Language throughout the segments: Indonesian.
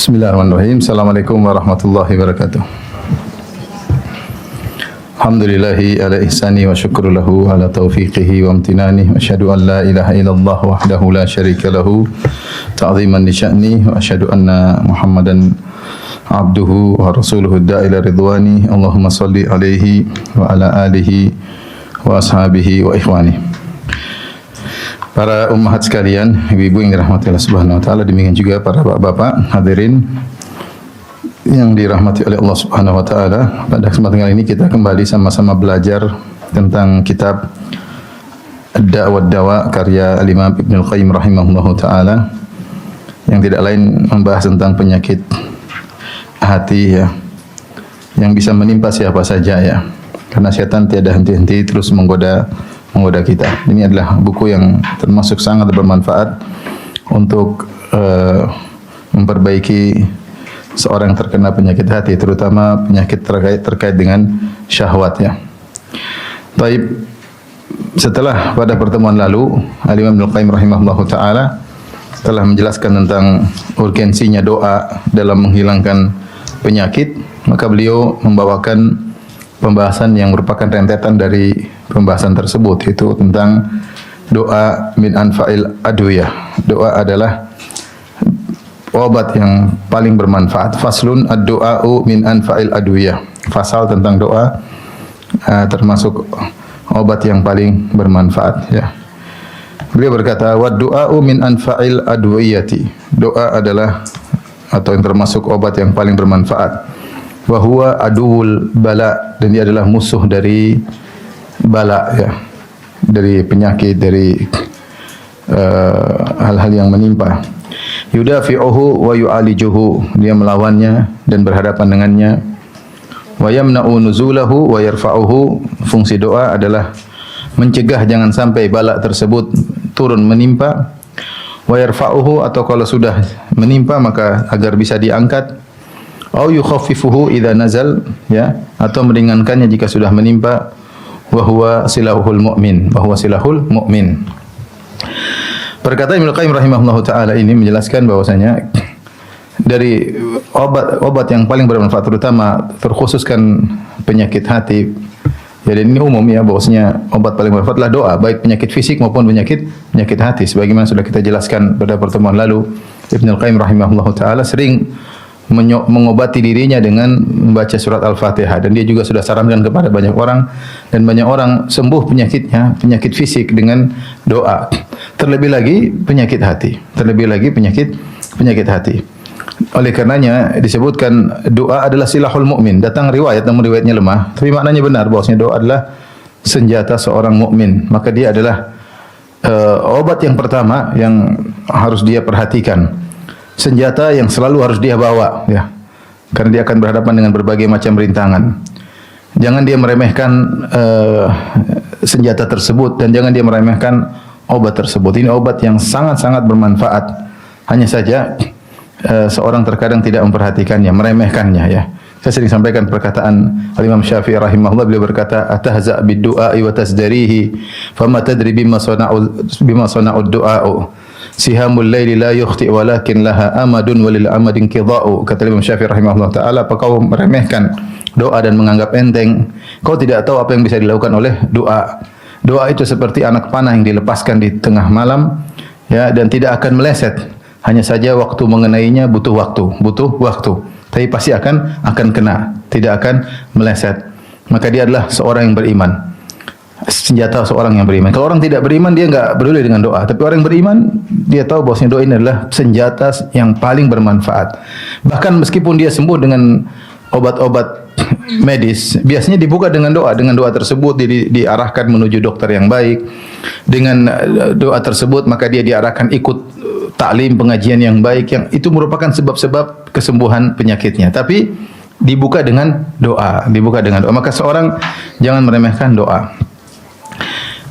Bismillahirrahmanirrahim. Assalamualaikum warahmatullahi wabarakatuh. Alhamdulillahi ala ihsani wa syukru lahu ala taufiqihi wa amtinani wa asyhadu an la ilaha illallah wahdahu la syarika lahu ta'ziman li sya'ni wa asyhadu anna Muhammadan abduhu wa rasuluhu da'ila ridwani. Allahumma salli alaihi wa ala alihi wa ashabihi wa ikhwani. Para ummahat sekalian, ibu-ibu yang dirahmati Allah Subhanahu wa taala, demikian juga para bapak-bapak hadirin yang dirahmati oleh Allah Subhanahu wa taala. Pada kesempatan kali ini kita kembali sama-sama belajar tentang kitab Ad-Da' wad-Dawa karya Al-Imam Ibnu Al-Qayyim rahimahullahu taala, yang tidak lain membahas tentang penyakit hati ya, yang bisa menimpa siapa saja ya. Karena setan tiada henti-henti terus menggoda kita. Ini adalah buku yang termasuk sangat bermanfaat untuk memperbaiki seorang yang terkena penyakit hati, terutama penyakit terkait dengan syahwat ya. Baik, setelah pada pertemuan lalu Al-Imam Ibnu Qayyim rahimahullahu taala telah menjelaskan tentang urgensinya doa dalam menghilangkan penyakit, maka beliau membawakan pembahasan yang merupakan rentetan dari pembahasan tersebut, yaitu tentang doa min anfa'il adwiyah. Doa adalah obat yang paling bermanfaat. Faslun ad-du'a'u min anfa'il adwiyah. Fasal tentang doa termasuk obat yang paling bermanfaat ya. Beliau berkata, wa du'a'u min anfa'il adwiyati. Doa adalah atau yang termasuk obat yang paling bermanfaat. Wa huwa aduwul bala, dan dia adalah musuh dari bala ya, dari penyakit, dari hal-hal yang menimpa. Yudafi'uhu wa yu'alijuhu, dia melawannya dan berhadapan dengannya. Wa yamna'u nuzulahu wa yarfa'uhu, fungsi doa adalah mencegah jangan sampai bala tersebut turun menimpa. Wa yarfa'uhu, atau kalau sudah menimpa maka agar bisa diangkat. Au yukhaffifuhu idza nazal ya, atau meringankannya jika sudah menimpa. Wa huwa silahul mu'min, wa huwa silahul mu'min. Perkataan Ibnu Qayyim rahimahullahu taala ini menjelaskan bahwasanya dari obat yang paling bermanfaat, terutama terkhususkan penyakit hati ya, dan ini umum ya, bahwasanya obat paling bermanfaat adalah doa, baik penyakit fisik maupun penyakit hati. Sebagaimana sudah kita jelaskan pada pertemuan lalu, Ibnu Qayyim rahimahullahu taala sering mengobati dirinya dengan membaca surat Al-Fatihah, dan dia juga sudah sarankan kepada banyak orang, dan banyak orang sembuh penyakitnya, penyakit fisik dengan doa. Terlebih lagi penyakit hati, penyakit hati. Oleh karenanya disebutkan doa adalah silahul mukmin. Datang riwayat, namun riwayatnya lemah, tapi maknanya benar, bahwasanya doa adalah senjata seorang mukmin. Maka dia adalah obat yang pertama yang harus dia perhatikan. Senjata yang selalu harus dia bawa ya, karena dia akan berhadapan dengan berbagai macam rintangan. Jangan dia meremehkan senjata tersebut, dan jangan dia meremehkan obat tersebut. Ini obat yang sangat-sangat bermanfaat. Hanya saja seorang terkadang tidak memperhatikannya, meremehkannya ya. Saya sering sampaikan perkataan Al-Imam Syafi'i rahimahullah, beliau berkata, atahza bid-du'a'i wa tasdarihi fama tadri bima sana'ud du'a'u. Sihamul laili la yukhti walakin laha amadun walil amadin qida'u. Kata Imam Syafi'i rahimahullah taala, apa kau meremehkan doa dan menganggap enteng? Kau tidak tahu apa yang bisa dilakukan oleh doa. Doa itu seperti anak panah yang dilepaskan di tengah malam ya, dan tidak akan meleset. Hanya saja waktu mengenainya butuh waktu. Tapi pasti akan kena, tidak akan meleset. Maka dia adalah seorang yang beriman. Senjata seorang yang beriman. Kalau orang tidak beriman, dia enggak peduli dengan doa. Tapi orang yang beriman, dia tahu bahwasanya doa ini adalah senjata yang paling bermanfaat. Bahkan meskipun dia sembuh dengan obat-obat medis, biasanya dibuka dengan doa. Dengan doa tersebut diarahkan menuju dokter yang baik. Dengan doa tersebut maka dia diarahkan ikut taklim pengajian yang baik, yang itu merupakan sebab-sebab kesembuhan penyakitnya. Tapi dibuka dengan doa, Maka seorang jangan meremehkan doa.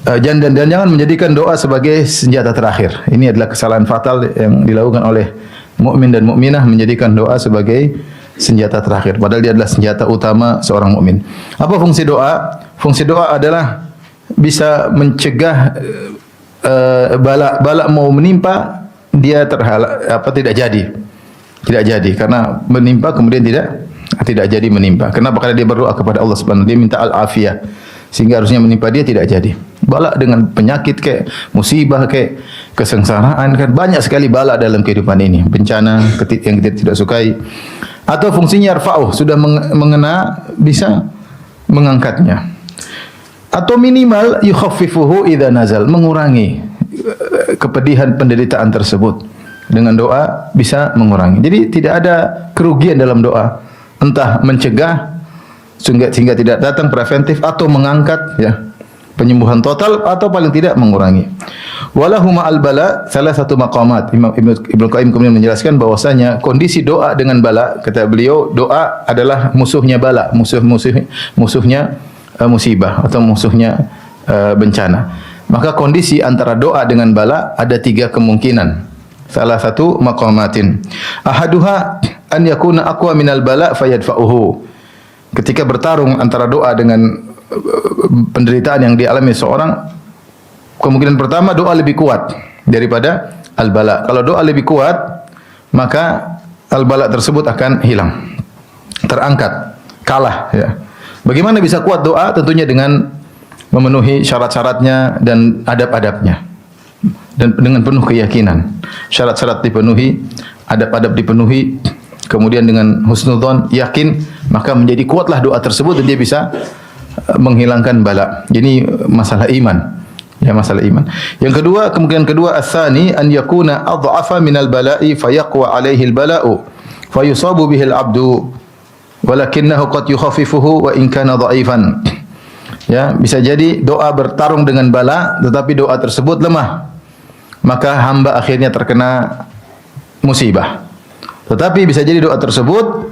Dan jangan menjadikan doa sebagai senjata terakhir. Ini adalah kesalahan fatal yang dilakukan oleh mukmin dan mukminah, menjadikan doa sebagai senjata terakhir, padahal dia adalah senjata utama seorang mukmin. Apa fungsi doa? Fungsi doa adalah bisa mencegah bala mau menimpa dia tidak jadi. tidak jadi karena menimpa kemudian tidak jadi menimpa. Kenapa? Karena dia berdoa kepada Allah Subhanahu wa taala, dia minta al-afiyah sehingga harusnya menimpa dia tidak jadi. Bala dengan penyakit kayak musibah kayak kesengsaraan kan banyak sekali bala dalam kehidupan ini, bencana yang kita tidak sukai. Atau fungsinya yarfa'uh, sudah mengena bisa mengangkatnya. Atau minimal yukhaffifuhu idza nazal, mengurangi kepedihan penderitaan tersebut. Dengan doa bisa mengurangi. Jadi tidak ada kerugian dalam doa. Entah mencegah sehingga tidak datang, preventif, atau mengangkat ya, penyembuhan total, atau paling tidak mengurangi. Walahuma al-bala salah satu maqamat. Ibnu Qayyim kemudian menjelaskan bahwasanya kondisi doa dengan bala, kata beliau, doa adalah musuhnya bala, musuhnya musibah atau musuhnya bencana. Maka kondisi antara doa dengan bala ada 3 kemungkinan. Salah satu maqamatin. Ahaduha an yakuna aqwa minal bala fayadfa'uhu. Ketika bertarung antara doa dengan penderitaan yang dialami seorang, kemungkinan pertama doa lebih kuat daripada al-bala. Kalau doa lebih kuat, maka al-bala tersebut akan hilang, terangkat, kalah ya. Bagaimana bisa kuat doa? Tentunya dengan memenuhi syarat-syaratnya dan adab-adabnya. Dan dengan penuh keyakinan. Syarat-syarat dipenuhi, adab-adab dipenuhi, kemudian dengan husnudzon, yakin, maka menjadi kuatlah doa tersebut dan dia bisa menghilangkan bala. Ini masalah iman. Ya, masalah iman. Yang kedua, kemungkinan kedua, ats-tsani an yakuna adhafa minal bala'i fayaqwa 'alaihi al-bala'u fayusabu bihi al-'abdu walakinnahu qad yukhaffifuhu wa in kana dha'ifan. Ya, bisa jadi doa bertarung dengan bala tetapi doa tersebut lemah. Maka hamba akhirnya terkena musibah. Tetapi bisa jadi doa tersebut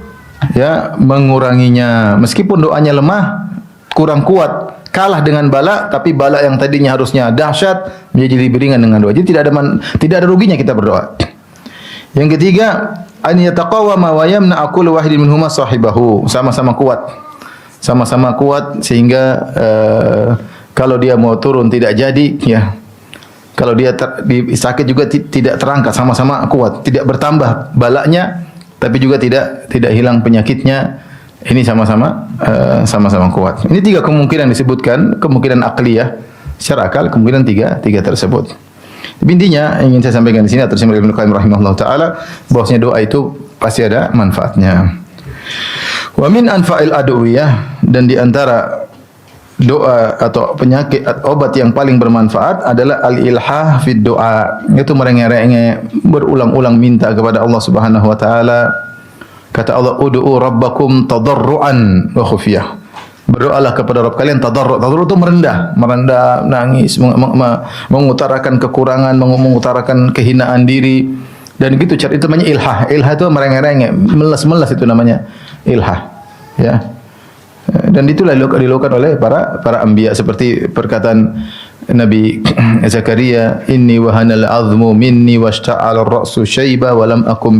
ya menguranginya, meskipun doanya lemah, kurang kuat, kalah dengan bala, tapi bala yang tadinya harusnya dahsyat menjadi lebih ringan dengan doa. Jadi tidak ada ruginya kita berdoa. Yang ketiga, an yataqawama wa yamna aqul wahidin minhuma sahibahu, sama-sama kuat. Sama-sama kuat sehingga kalau dia mau turun tidak jadi ya. Kalau dia sakit juga tidak terangkat, sama-sama kuat, tidak bertambah balanya tapi juga tidak hilang penyakitnya. Ini sama-sama kuat. Ini 3 kemungkinan disebutkan, kemungkinan akliyah secara akal, kemungkinan tiga tersebut. Intinya ingin saya sampaikan di sini atas nama Ibnu Qayyim rahimahullah taala bahwasanya doa itu pasti ada manfaatnya. Wa min anfa'il adwiyah, dan di antara doa atau penyakit obat yang paling bermanfaat adalah al-ilhah fid doa. Itu merengek-rengek, berulang-ulang minta kepada Allah Subhanahu wa taala. Kata Allah, ud'u rabbakum tadarruan wa khufiyah. Berdoalah kepada Rabb kalian tadarru'. Tadarru' itu merendah, nangis, mengutarakan kekurangan, mengutarakan kehinaan diri. Dan gitu cara itu namanya ilhah. Ilhah itu merengek-rengek, meles-meles, itu namanya ilhah. Ya. Dan itulah dilakukan oleh para anbiya, seperti perkataan Nabi Zakaria, inni wahanal azmu minni washta'ala ar-ra'su syaiba wa lam akum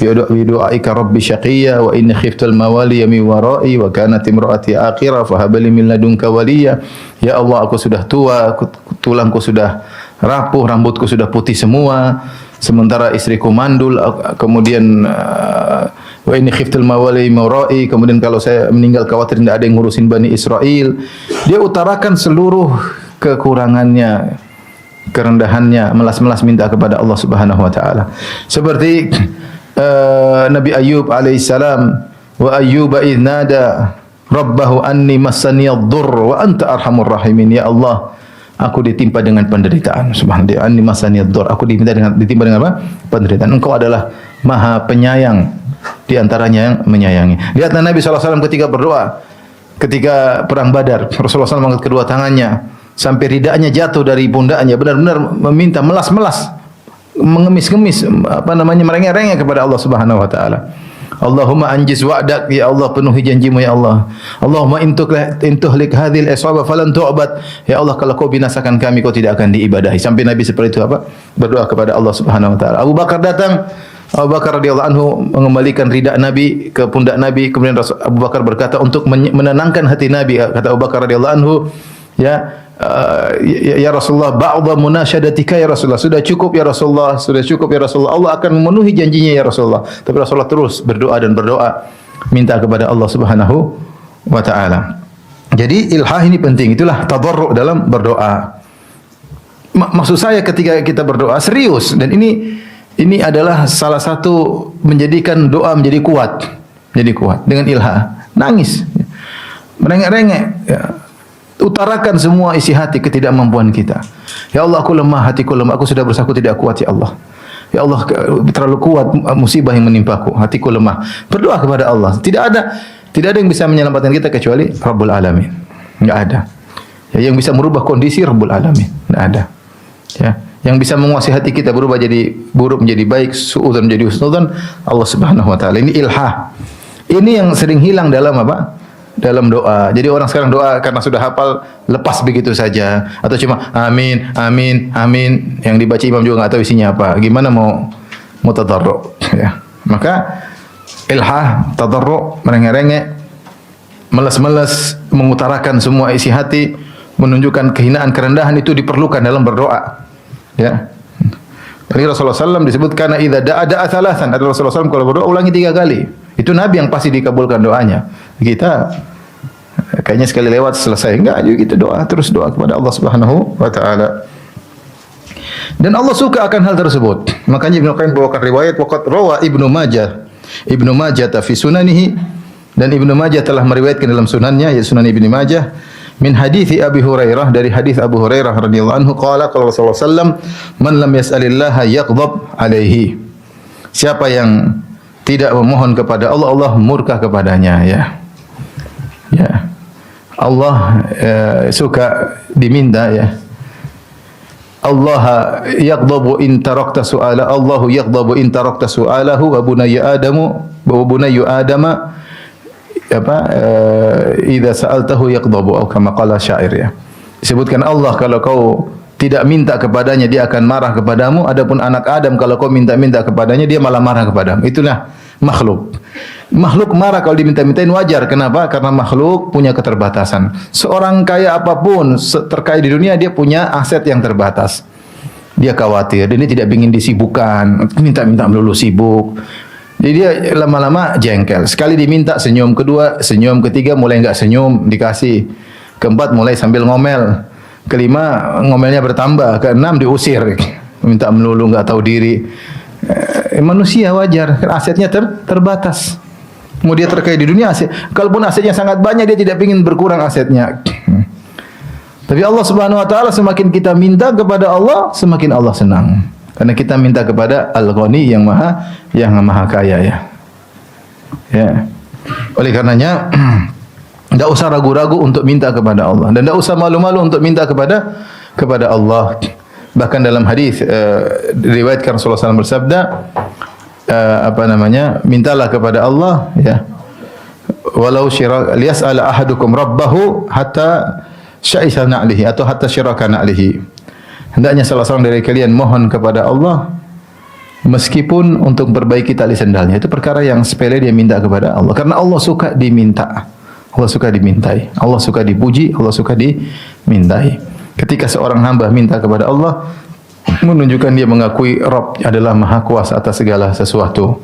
bidu'aika rabbi syaqiyya wa inni khiftul mawaliya min wara'i wa kanat imraati aqira fa hab li min ladunka waliya. Ya Allah, aku sudah tua, tulangku sudah rapuh, rambutku sudah putih semua, sementara istriku mandul, kemudian wa inni khiftul mawali mawra'i, kemudian kalau saya meninggal khawatir tidak ada yang ngurusin Bani Israel. Dia utarakan seluruh kekurangannya, kerendahannya, melas-melas minta kepada Allah Subhanahu wa taala. Seperti Nabi Ayyub alaihissalam, wa ayyuba idh nada rabbahu anni massani ad-durr wa anta arhamur rahimin. Ya Allah, aku ditimpa dengan penderitaan. Subhanallah, anni massani ad-durr, aku ditimpa dengan apa? Penderitaan. Engkau adalah Maha Penyayang, di antaranya yang menyayangi. Lihatlah Nabi SAW ketika berdoa, ketika perang Badar, Rasulullah SAW mengangkat kedua tangannya sampai ridanya jatuh dari pundaknya, benar-benar meminta, melas-melas, mengemis-ngemis, merengek-rengek kepada Allah Subhanahu wa taala. Allahumma anjiz wa'dak, ya Allah, penuhi janjimu ya Allah. Allahumma intuhlik hadhil isaba falan tu'bad, ya Allah, kalau kau binasakan kami, kau tidak akan diibadahi. Sampai Nabi seperti itu berdoa kepada Allah Subhanahu wa taala. Abu Bakar datang, Abu Bakar radhiyallahu anhu mengembalikan rida Nabi ke pundak Nabi. Kemudian Abu Bakar berkata untuk menenangkan hati Nabi, kata Abu Bakar radhiyallahu anhu, ya, ya Rasulullah, ba'dha munasyadatika ya Rasulullah. Sudah cukup ya Rasulullah, sudah cukup ya Rasulullah. Allah akan memenuhi janjinya ya Rasulullah. Tapi Rasulullah terus berdoa dan berdoa minta kepada Allah Subhanahu wa taala. Jadi ilhah ini penting. Itulah tadarru' dalam berdoa. Maksud saya ketika kita berdoa serius, dan ini adalah salah satu menjadikan doa menjadi kuat. Jadi kuat dengan ilhah. Nangis, merengek-rengek, ya. Utarakan semua isi hati ketidakmampuan kita. Ya Allah, aku lemah, hatiku lemah, aku sudah berusaha, aku tidak kuat ya Allah. Ya Allah, terlalu kuat musibah yang menimpaku, hatiku lemah. Berdoa kepada Allah. Tidak ada yang bisa menyelamatkan kita kecuali Rabbul Alamin. Enggak ada. Ya, yang bisa merubah kondisi Rabbul Alamin. Enggak ada. Ya, yang bisa menguasai hati kita berubah jadi buruk menjadi baik, suudzon menjadi husnudzon, Allah Subhanahu wa taala. Ini ilhah. Ini yang sering hilang dalam apa? Dalam doa. Jadi orang sekarang doa karena sudah hafal lepas begitu saja, atau cuma amin amin amin, yang dibaca imam juga enggak tahu isinya apa. Gimana mau tadarru', ya. Maka ilhah, tadarru', merengek-rengek, meles-meles, mengutarakan semua isi hati, menunjukkan kehinaan, kerendahan, itu diperlukan dalam berdoa. Ya. Dari Rasulullah SAW disebutkan idza da'a thalathan. Ada Rasulullah SAW kalau berdoa ulangi 3 kali. Itu Nabi yang pasti dikabulkan doanya. Kita kayaknya sekali lewat selesai. Enggak, juga kita doa, terus doa kepada Allah Subhanahu wa taala. Dan Allah suka akan hal tersebut. Makanya Ibnu Qayyim bawakan riwayat waqad rawa Ibnu Majah fi sunanihi, dan Ibnu Majah telah meriwayatkan dalam sunannya, yaitu Sunan Ibnu Majah, min hadithi Abi Hurairah, dari hadis Abu Hurairah radhiyallahu anhu, qala Rasulullah sallam, man lam yas'alillaha yaghdab alaihi. Siapa yang tidak memohon kepada Allah, Allah murka kepadanya, ya. Ya. Allah suka diminta, ya. Allah yaghdabu in tarakta su'ala, Allahu yaghdabu in tarakta su'alahu, wa bunayya adama apa idza sa'altahu yaghdabu, atau kama qala syair, ya. Disebutkan Allah kalau kau tidak minta kepadanya dia akan marah kepadamu, adapun anak Adam kalau kau minta-minta kepadanya dia malah marah kepadamu. Itulah makhluk. Makhluk marah kalau diminta-mintain wajar. Kenapa? Karena makhluk punya keterbatasan. Seorang kaya apapun terkaya di dunia, dia punya aset yang terbatas. Dia khawatir, dia tidak ingin disibukkan, minta-minta melulu sibuk. Jadi dia lama-lama jengkel. Sekali diminta senyum, kedua senyum, ketiga mulai enggak senyum, dikasih. Keempat mulai sambil ngomel. Kelima ngomelnya bertambah, keenam diusir, minta melulu, enggak tahu diri. Manusia wajar, asetnya terbatas. Mau dia terkaya di dunia, kalaupun asetnya sangat banyak, dia tidak ingin berkurang asetnya. Tapi Allah Subhanahu wa taala, semakin kita minta kepada Allah, semakin Allah senang. Karena kita minta kepada Al-Ghani yang maha kaya, ya. Ya. Oleh karenanya tidak usah ragu-ragu untuk minta kepada Allah, dan tidak usah malu-malu untuk minta kepada Allah. Bahkan dalam hadis diriwayatkan Rasulullah SAW bersabda, mintalah kepada Allah, ya, walau syirak liyas'ala ahadukum rabbahu hatta sya'isa na'lihi, atau hatta syiraka na'lihi. Hendaknya salah seorang dari kalian mohon kepada Allah meskipun untuk perbaiki tali sandalnya. Itu perkara yang sepele, dia minta kepada Allah, karena Allah suka diminta. Allah suka dimintai, Allah suka dipuji, Allah suka dimintai. Ketika seorang hamba minta kepada Allah, menunjukkan dia mengakui Rabb adalah maha kuasa atas segala sesuatu.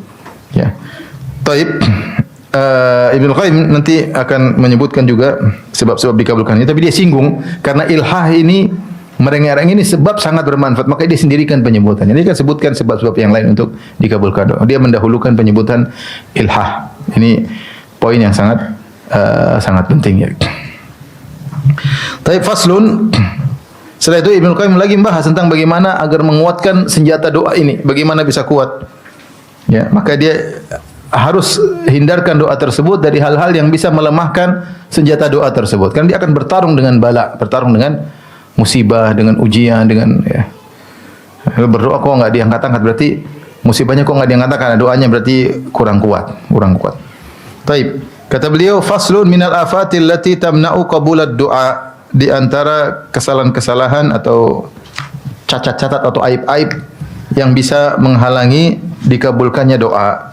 Ya. Taib. Ibnu Qayyim nanti akan menyebutkan juga sebab-sebab dikabulkannya, tapi dia singgung karena ilhah ini, merengek-rengek ini sebab sangat bermanfaat, maka dia sendirikan penyebutannya. Dia kan sebutkan sebab-sebab yang lain untuk dikabulkan doa. Dia mendahulukan penyebutan ilhah. Ini poin yang sangat penting, ya. Tapi faslun, setelah itu Ibnu Qayyim lagi membahas tentang bagaimana agar menguatkan senjata doa ini, bagaimana bisa kuat. Ya, maka dia harus hindarkan doa tersebut dari hal-hal yang bisa melemahkan senjata doa tersebut. Karena dia akan bertarung dengan bala, bertarung dengan musibah, dengan ujian, dengan, ya. Berdoa kok enggak diangkat-angkat, berarti musibahnya kok enggak diangkat, karena doanya berarti kurang kuat. Taib. Kata beliau, faslun minal afatil lati tamna'u qabulad du'a, di antara kesalahan-kesalahan atau cacat-cacat atau aib-aib yang bisa menghalangi dikabulkannya doa.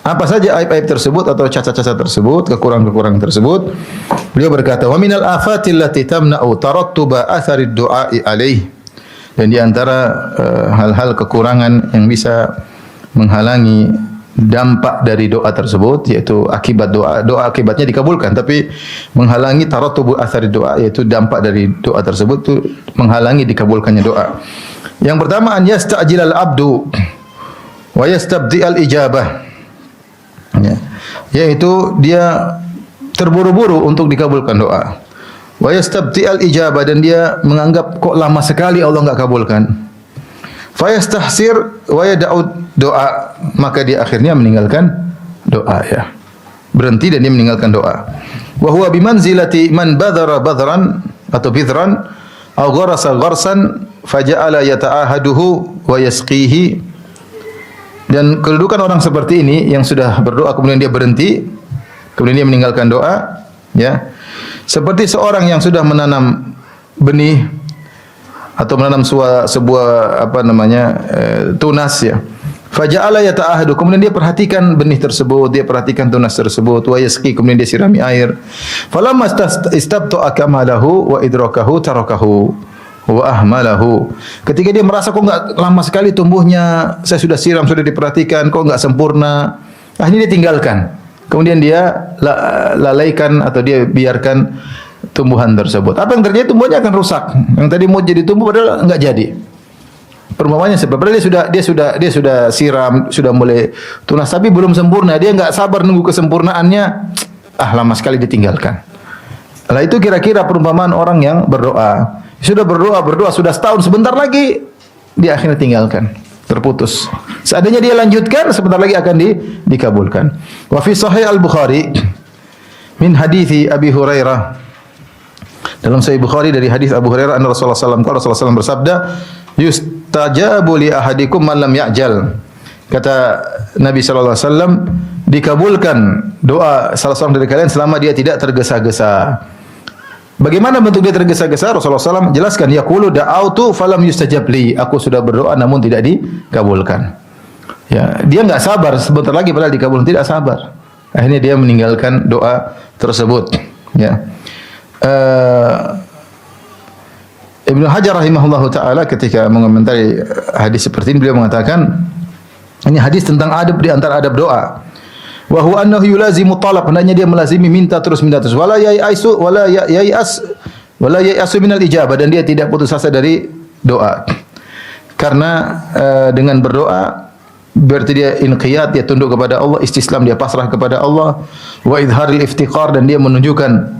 Apa saja aib-aib tersebut atau cacat-cacat tersebut, kekurangan-kekurangan tersebut? Beliau berkata, "Wa minal afatil lati tamna'u tarattuba athari du'a'i alaih." Dan di antara hal-hal kekurangan yang bisa menghalangi dampak dari doa tersebut, yaitu akibat doa akibatnya dikabulkan, tapi menghalangi tarattubu athari doa, yaitu dampak dari doa tersebut itu menghalangi dikabulkannya doa. Yang pertama, an yasta'jilal abdu wa yastabdi'al ijabah. Ya. Yaitu dia terburu-buru untuk dikabulkan doa. Wa yastabti'al ijabah, dan dia menganggap kok lama sekali Allah enggak kabulkan. Fa yastahsir wa yad'u doa, maka dia akhirnya meninggalkan doa ya. Berhenti dan dia meninggalkan doa. Wa huwa bimanzilati man badhara badhran atau bidhran aw gharasa gharsan faja'ala yata'ahaduhu wa yasqihi. Dan kedudukan orang seperti ini yang sudah berdoa kemudian dia berhenti, kemudian dia meninggalkan doa, ya. Seperti seorang yang sudah menanam benih atau menanam sebuah tunas ya. Faja'ala yata'ahadu, kemudian dia perhatikan benih tersebut, dia perhatikan tunas tersebut, wa yasqi, kemudian dia sirami air. Falamma istabta'a kamalahu wa idrakahu tarakahu wa ahmalahu. Ketika dia merasa kok enggak lama sekali tumbuhnya, saya sudah siram, sudah diperhatikan, kok enggak sempurna, akhirnya dia tinggalkan. Kemudian dia lalaikan atau dia biarkan tumbuhan tersebut. Apa yang terjadi? Tumbuhannya akan rusak. Yang tadi mau jadi tumbuh padahal enggak jadi. Perumpamannya seperti dia sudah siram, sudah mulai tunas tapi belum sempurna. Dia enggak sabar nunggu kesempurnaannya. Lama sekali ditinggalkan. Lah itu kira-kira perumpamaan orang yang berdoa. Sudah berdoa sudah setahun, sebentar lagi dia akhirnya tinggalkan, terputus. Seandainya dia lanjutkan, sebentar lagi akan dikabulkan. Wa fi sahih al-Bukhari min hadithi Abi Hurairah. Dalam Sahih Bukhari dari hadis Abu Hurairah, anna Rasulullah sallallahu alaihi wasallam bersabda, "Yustajabu li ahadikum man lam ya'jal." Kata Nabi sallallahu alaihi wasallam, dikabulkan doa salah seorang dari kalian selama dia tidak tergesa-gesa. Bagaimana bentuk dia tergesa-gesa? Rasulullah SAW jelaskan, yaqulu da'autu falam yustajab li. Aku sudah berdoa namun tidak dikabulkan. Ya, dia enggak sabar, sebentar lagi padahal dikabulkan, tidak sabar. Akhirnya dia meninggalkan doa tersebut. Ya. Ibnu Hajar rahimahullahu taala ketika mengomentari hadis seperti ini, beliau mengatakan ini hadis tentang adab di antara adab doa. Wa huwa annahu yulazimu talab, hendaknya dia melazimi minta terus wala yai'asu minal ijabah, dan dia tidak putus asa dari doa. Karena dengan berdoa berarti dia inqiyad, dia tunduk kepada Allah, istislam, dia pasrah kepada Allah, wa idharil iftiqar, dan dia menunjukkan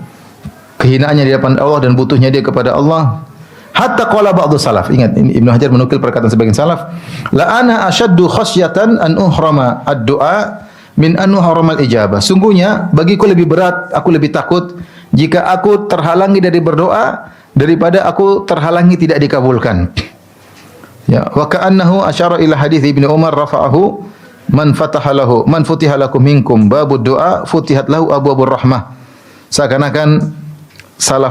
kehinaannya di hadapan Allah dan butuhnya dia kepada Allah. Hatta qala ba'du salaf, ingat ini Ibnu Hajar menukil perkataan sebagian salaf, la ana asyaddu khasyatan an uhrama ad-du'a min anu haramal ijabah. Sungguhnya bagiku lebih berat, aku lebih takut jika aku terhalangi dari berdoa daripada aku terhalangi tidak dikabulkan. Ya, wa ka'annahu asyara ila hadis Ibnu Umar rafa'ahu man futiha lakum minkum babud du'a futihat lahu abwabur rahmah. Seakan-akan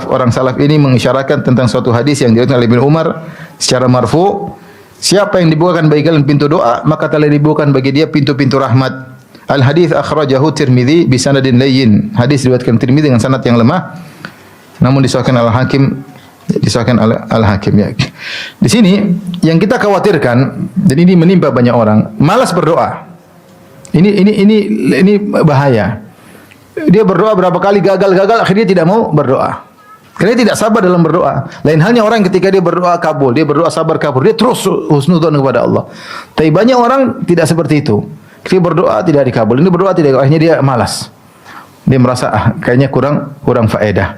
orang salaf ini mengisyaratkan tentang suatu hadis yang diriwayatkan oleh Ibnu Umar secara marfu, siapa yang dibukakan bagi kalian pintu doa, maka telah dibukakan bagi dia pintu-pintu rahmat. Al-hadits akhrajahu Tirmidzi bi sanadin layyin. Hadis diriwayatkan Tirmidzi dengan sanad yang lemah, namun disahihkan Al-Hakim ya. Di sini yang kita khawatirkan, dan ini menimpa banyak orang, malas berdoa. Ini bahaya. Dia berdoa berapa kali gagal, akhirnya tidak mau berdoa. Karena dia tidak sabar dalam berdoa. Lain halnya orang ketika dia berdoa kabul, dia berdoa sabar kabul, dia terus husnudzon kepada Allah. Tapi banyak orang tidak seperti itu. Dia berdoa tidak dikabul, ini berdoa tidak, akhirnya dia malas. Dia merasa kayaknya kurang faedah.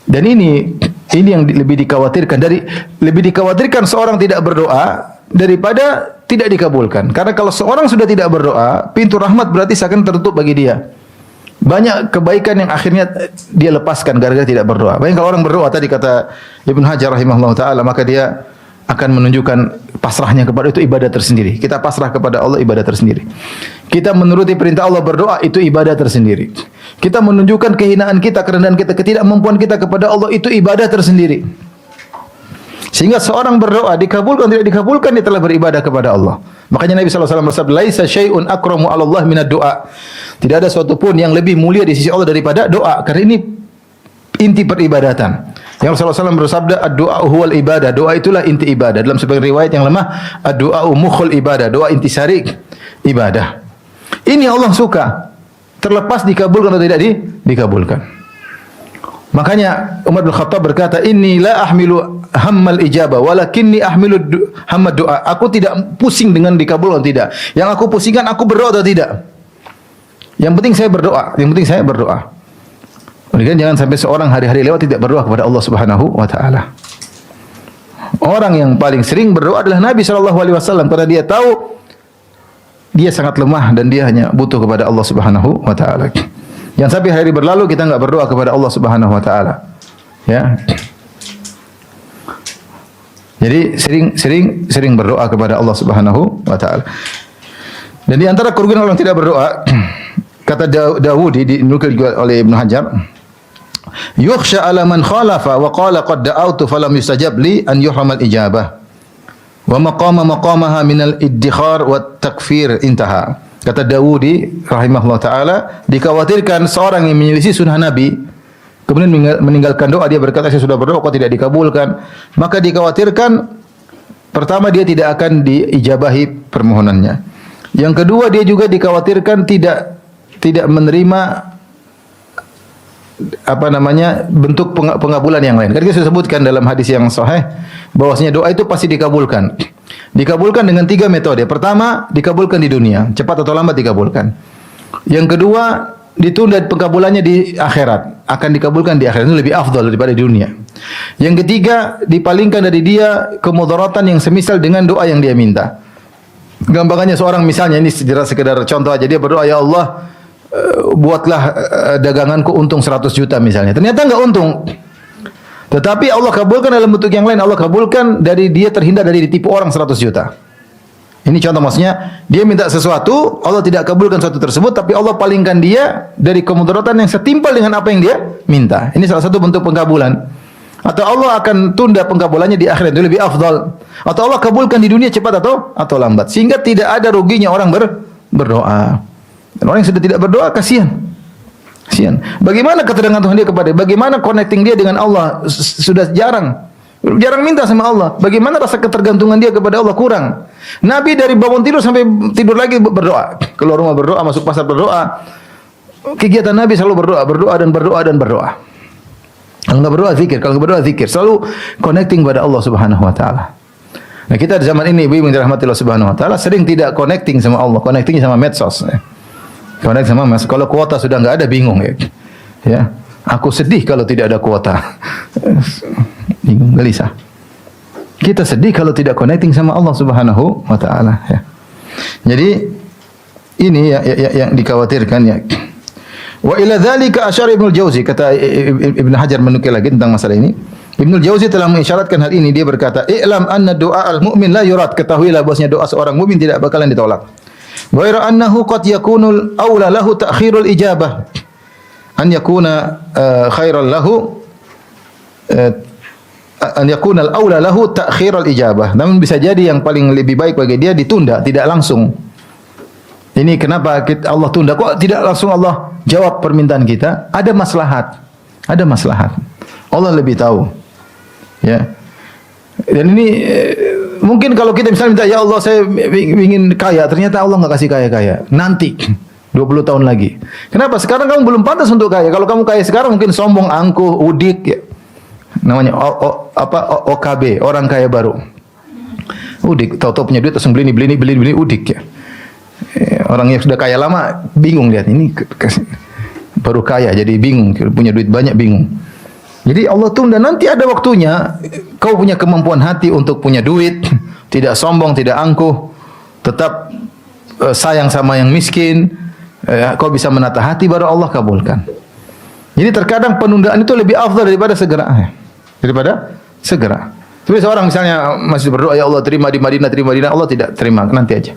Dan ini yang lebih dikhawatirkan seorang tidak berdoa daripada tidak dikabulkan. Karena kalau seorang sudah tidak berdoa, pintu rahmat berarti seakan tertutup bagi dia. Banyak kebaikan yang akhirnya dia lepaskan gara-gara tidak berdoa. Banyak kalau orang berdoa, tadi kata Ibnu Hajar rahimahullah taala, maka dia akan menunjukkan pasrahnya kepada itu ibadah tersendiri. Kita pasrah kepada Allah, ibadah tersendiri. Kita menuruti perintah Allah, berdoa, itu ibadah tersendiri. Kita menunjukkan kehinaan kita, kerendahan kita, ketidakmampuan kita kepada Allah, itu ibadah tersendiri. Sehingga seorang berdoa dikabulkan tidak dikabulkan dia telah beribadah kepada Allah. Makanya Nabi sallallahu alaihi wasallam bersabda, "Laisa syai'un akramu 'ala Allah minad du'a." Tidak ada suatu pun yang lebih mulia di sisi Allah daripada doa. Karena ini inti peribadatan. Yang Rasulullah SAW bersabda, "Ad-du'a huwal ibadah." Doa itulah inti ibadah. Dalam sebagian riwayat yang lemah, "Ad-du'a mukhul ibadah." Doa inti sari ibadah. Ini Allah suka. Terlepas dikabulkan atau tidak dikabulkan. Makanya Umar bin Khattab berkata, "Inni la ahmilu hammal ijabah, walakinni ahmilu hammad du'a." Aku tidak pusing dengan dikabulkan atau tidak. Yang aku pusingkan aku berdoa atau tidak. Yang penting saya berdoa. Yang penting saya berdoa. Kemudian jangan sampai seorang hari-hari lewat tidak berdoa kepada Allah Subhanahu wa taala. Orang yang paling sering berdoa adalah Nabi sallallahu alaihi wasallam karena dia tahu dia sangat lemah dan dia hanya butuh kepada Allah Subhanahu wa taala. Jangan sampai hari berlalu kita enggak berdoa kepada Allah Subhanahu wa taala. Ya. Jadi sering berdoa kepada Allah Subhanahu wa taala. Dan di antara kerugian orang tidak berdoa, kata Dawudi dinukil oleh Ibnu Hajar, "Yukhsha 'ala man khalafa wa qala qad da'awtu falam yustajab li an yuhramal ijabah wa maqamaha minal iddikhar wat takfir." Intaha. Kata Dawudi rahimahullah taala, dikhawatirkan seorang yang menyelisih sunnah Nabi kemudian meninggalkan doa, dia berkata saya sudah berdoa kok tidak dikabulkan, maka dikhawatirkan pertama dia tidak akan diijabahi permohonannya. Yang kedua dia juga dikhawatirkan tidak menerima bentuk pengabulan yang lain. Kan kita sudah sebutkan dalam hadis yang sahih bahwasanya doa itu pasti dikabulkan. Dikabulkan dengan 3 metode. Pertama, dikabulkan di dunia, cepat atau lambat dikabulkan. Yang kedua, ditunda pengabulannya di akhirat, akan dikabulkan di akhirat, itu lebih afdal daripada di dunia. Yang ketiga, dipalingkan dari dia kemudaratan yang semisal dengan doa yang dia minta. Gambarannya seorang misalnya, ini sekedar contoh aja, dia berdoa, "Ya Allah, buatlah daganganku untung 100 juta misalnya." Ternyata enggak untung. Tetapi Allah kabulkan dalam bentuk yang lain. Allah kabulkan dari dia terhindar dari ditipu orang 100 juta. Ini contoh, maksudnya dia minta sesuatu, Allah tidak kabulkan sesuatu tersebut, tapi Allah palingkan dia dari kemudaratan yang setimpal dengan apa yang dia minta. Ini salah satu bentuk pengkabulan. Atau Allah akan tunda pengkabulannya di akhirat, itu lebih afdal. Atau Allah kabulkan di dunia cepat atau lambat. Sehingga tidak ada ruginya orang berdoa. Dan orang yang sudah tidak berdoa kasihan. Bagaimana ketergantungan dia kepada, bagaimana connecting dia dengan Allah sudah jarang minta sama Allah. Bagaimana rasa ketergantungan dia kepada Allah kurang. Nabi dari bangun tidur sampai tidur lagi berdoa. Keluar rumah berdoa, masuk pasar berdoa. Kegiatan Nabi selalu berdoa dan berdoa. Kalau enggak berdoa zikir, selalu connecting kepada Allah Subhanahu wa taala. Nah, kita di zaman ini ibu dirahmati Allah Subhanahu wa taala sering tidak connecting sama Allah, connecting sama medsos. Connect sama Mas. Kalau kuota sudah enggak ada bingung ya. Aku sedih kalau tidak ada kuota. Bingung, gelisah. Kita sedih kalau tidak connecting sama Allah Subhanahu wa taala ya. Jadi ini yang dikhawatirkan ya. Wa ila dzalika asyara Ibnu Jauzi, kata Ibnu Hajar menukil lagi tentang masalah ini. Ibnu Jauzi telah mengisyaratkan hal ini, dia berkata, "I'lam anna du'a al-mu'min la yurad." Ketahuilah bahwasanya doa seorang mukmin tidak bakalan ditolak. Wa ira annahu qad yakunul aula lahu ta'khirul ijabah. An yakuna khairan lahu an yakuna al-aula lahu ta'khirul ijabah. Namun bisa jadi yang paling lebih baik bagi dia ditunda, tidak langsung. Ini kenapa Allah tunda? Kok tidak langsung Allah jawab permintaan kita? Ada maslahat. Allah lebih tahu. Ya. Dan ini mungkin kalau kita misalnya minta, "Ya Allah, saya ingin kaya," ternyata Allah enggak kasih kaya-kaya. Nanti 20 tahun lagi. Kenapa? Sekarang kamu belum pantas untuk kaya. Kalau kamu kaya sekarang mungkin sombong, angkuh, udik ya. Namanya OKB, orang kaya baru. Udik, tahu-tahu punya duit langsung beli udik ya. Orang yang sudah kaya lama bingung lihat ini baru kaya jadi bingung, punya duit banyak bingung. Jadi Allah tunda, nanti ada waktunya kau punya kemampuan hati untuk punya duit, tidak sombong, tidak angkuh, tetap sayang sama yang miskin, kau bisa menata hati, baru Allah kabulkan. Jadi terkadang penundaan itu lebih afdal daripada segera. Tapi seorang misalnya masih berdoa, "Ya Allah, terima di Madinah, Allah tidak terima, nanti aja.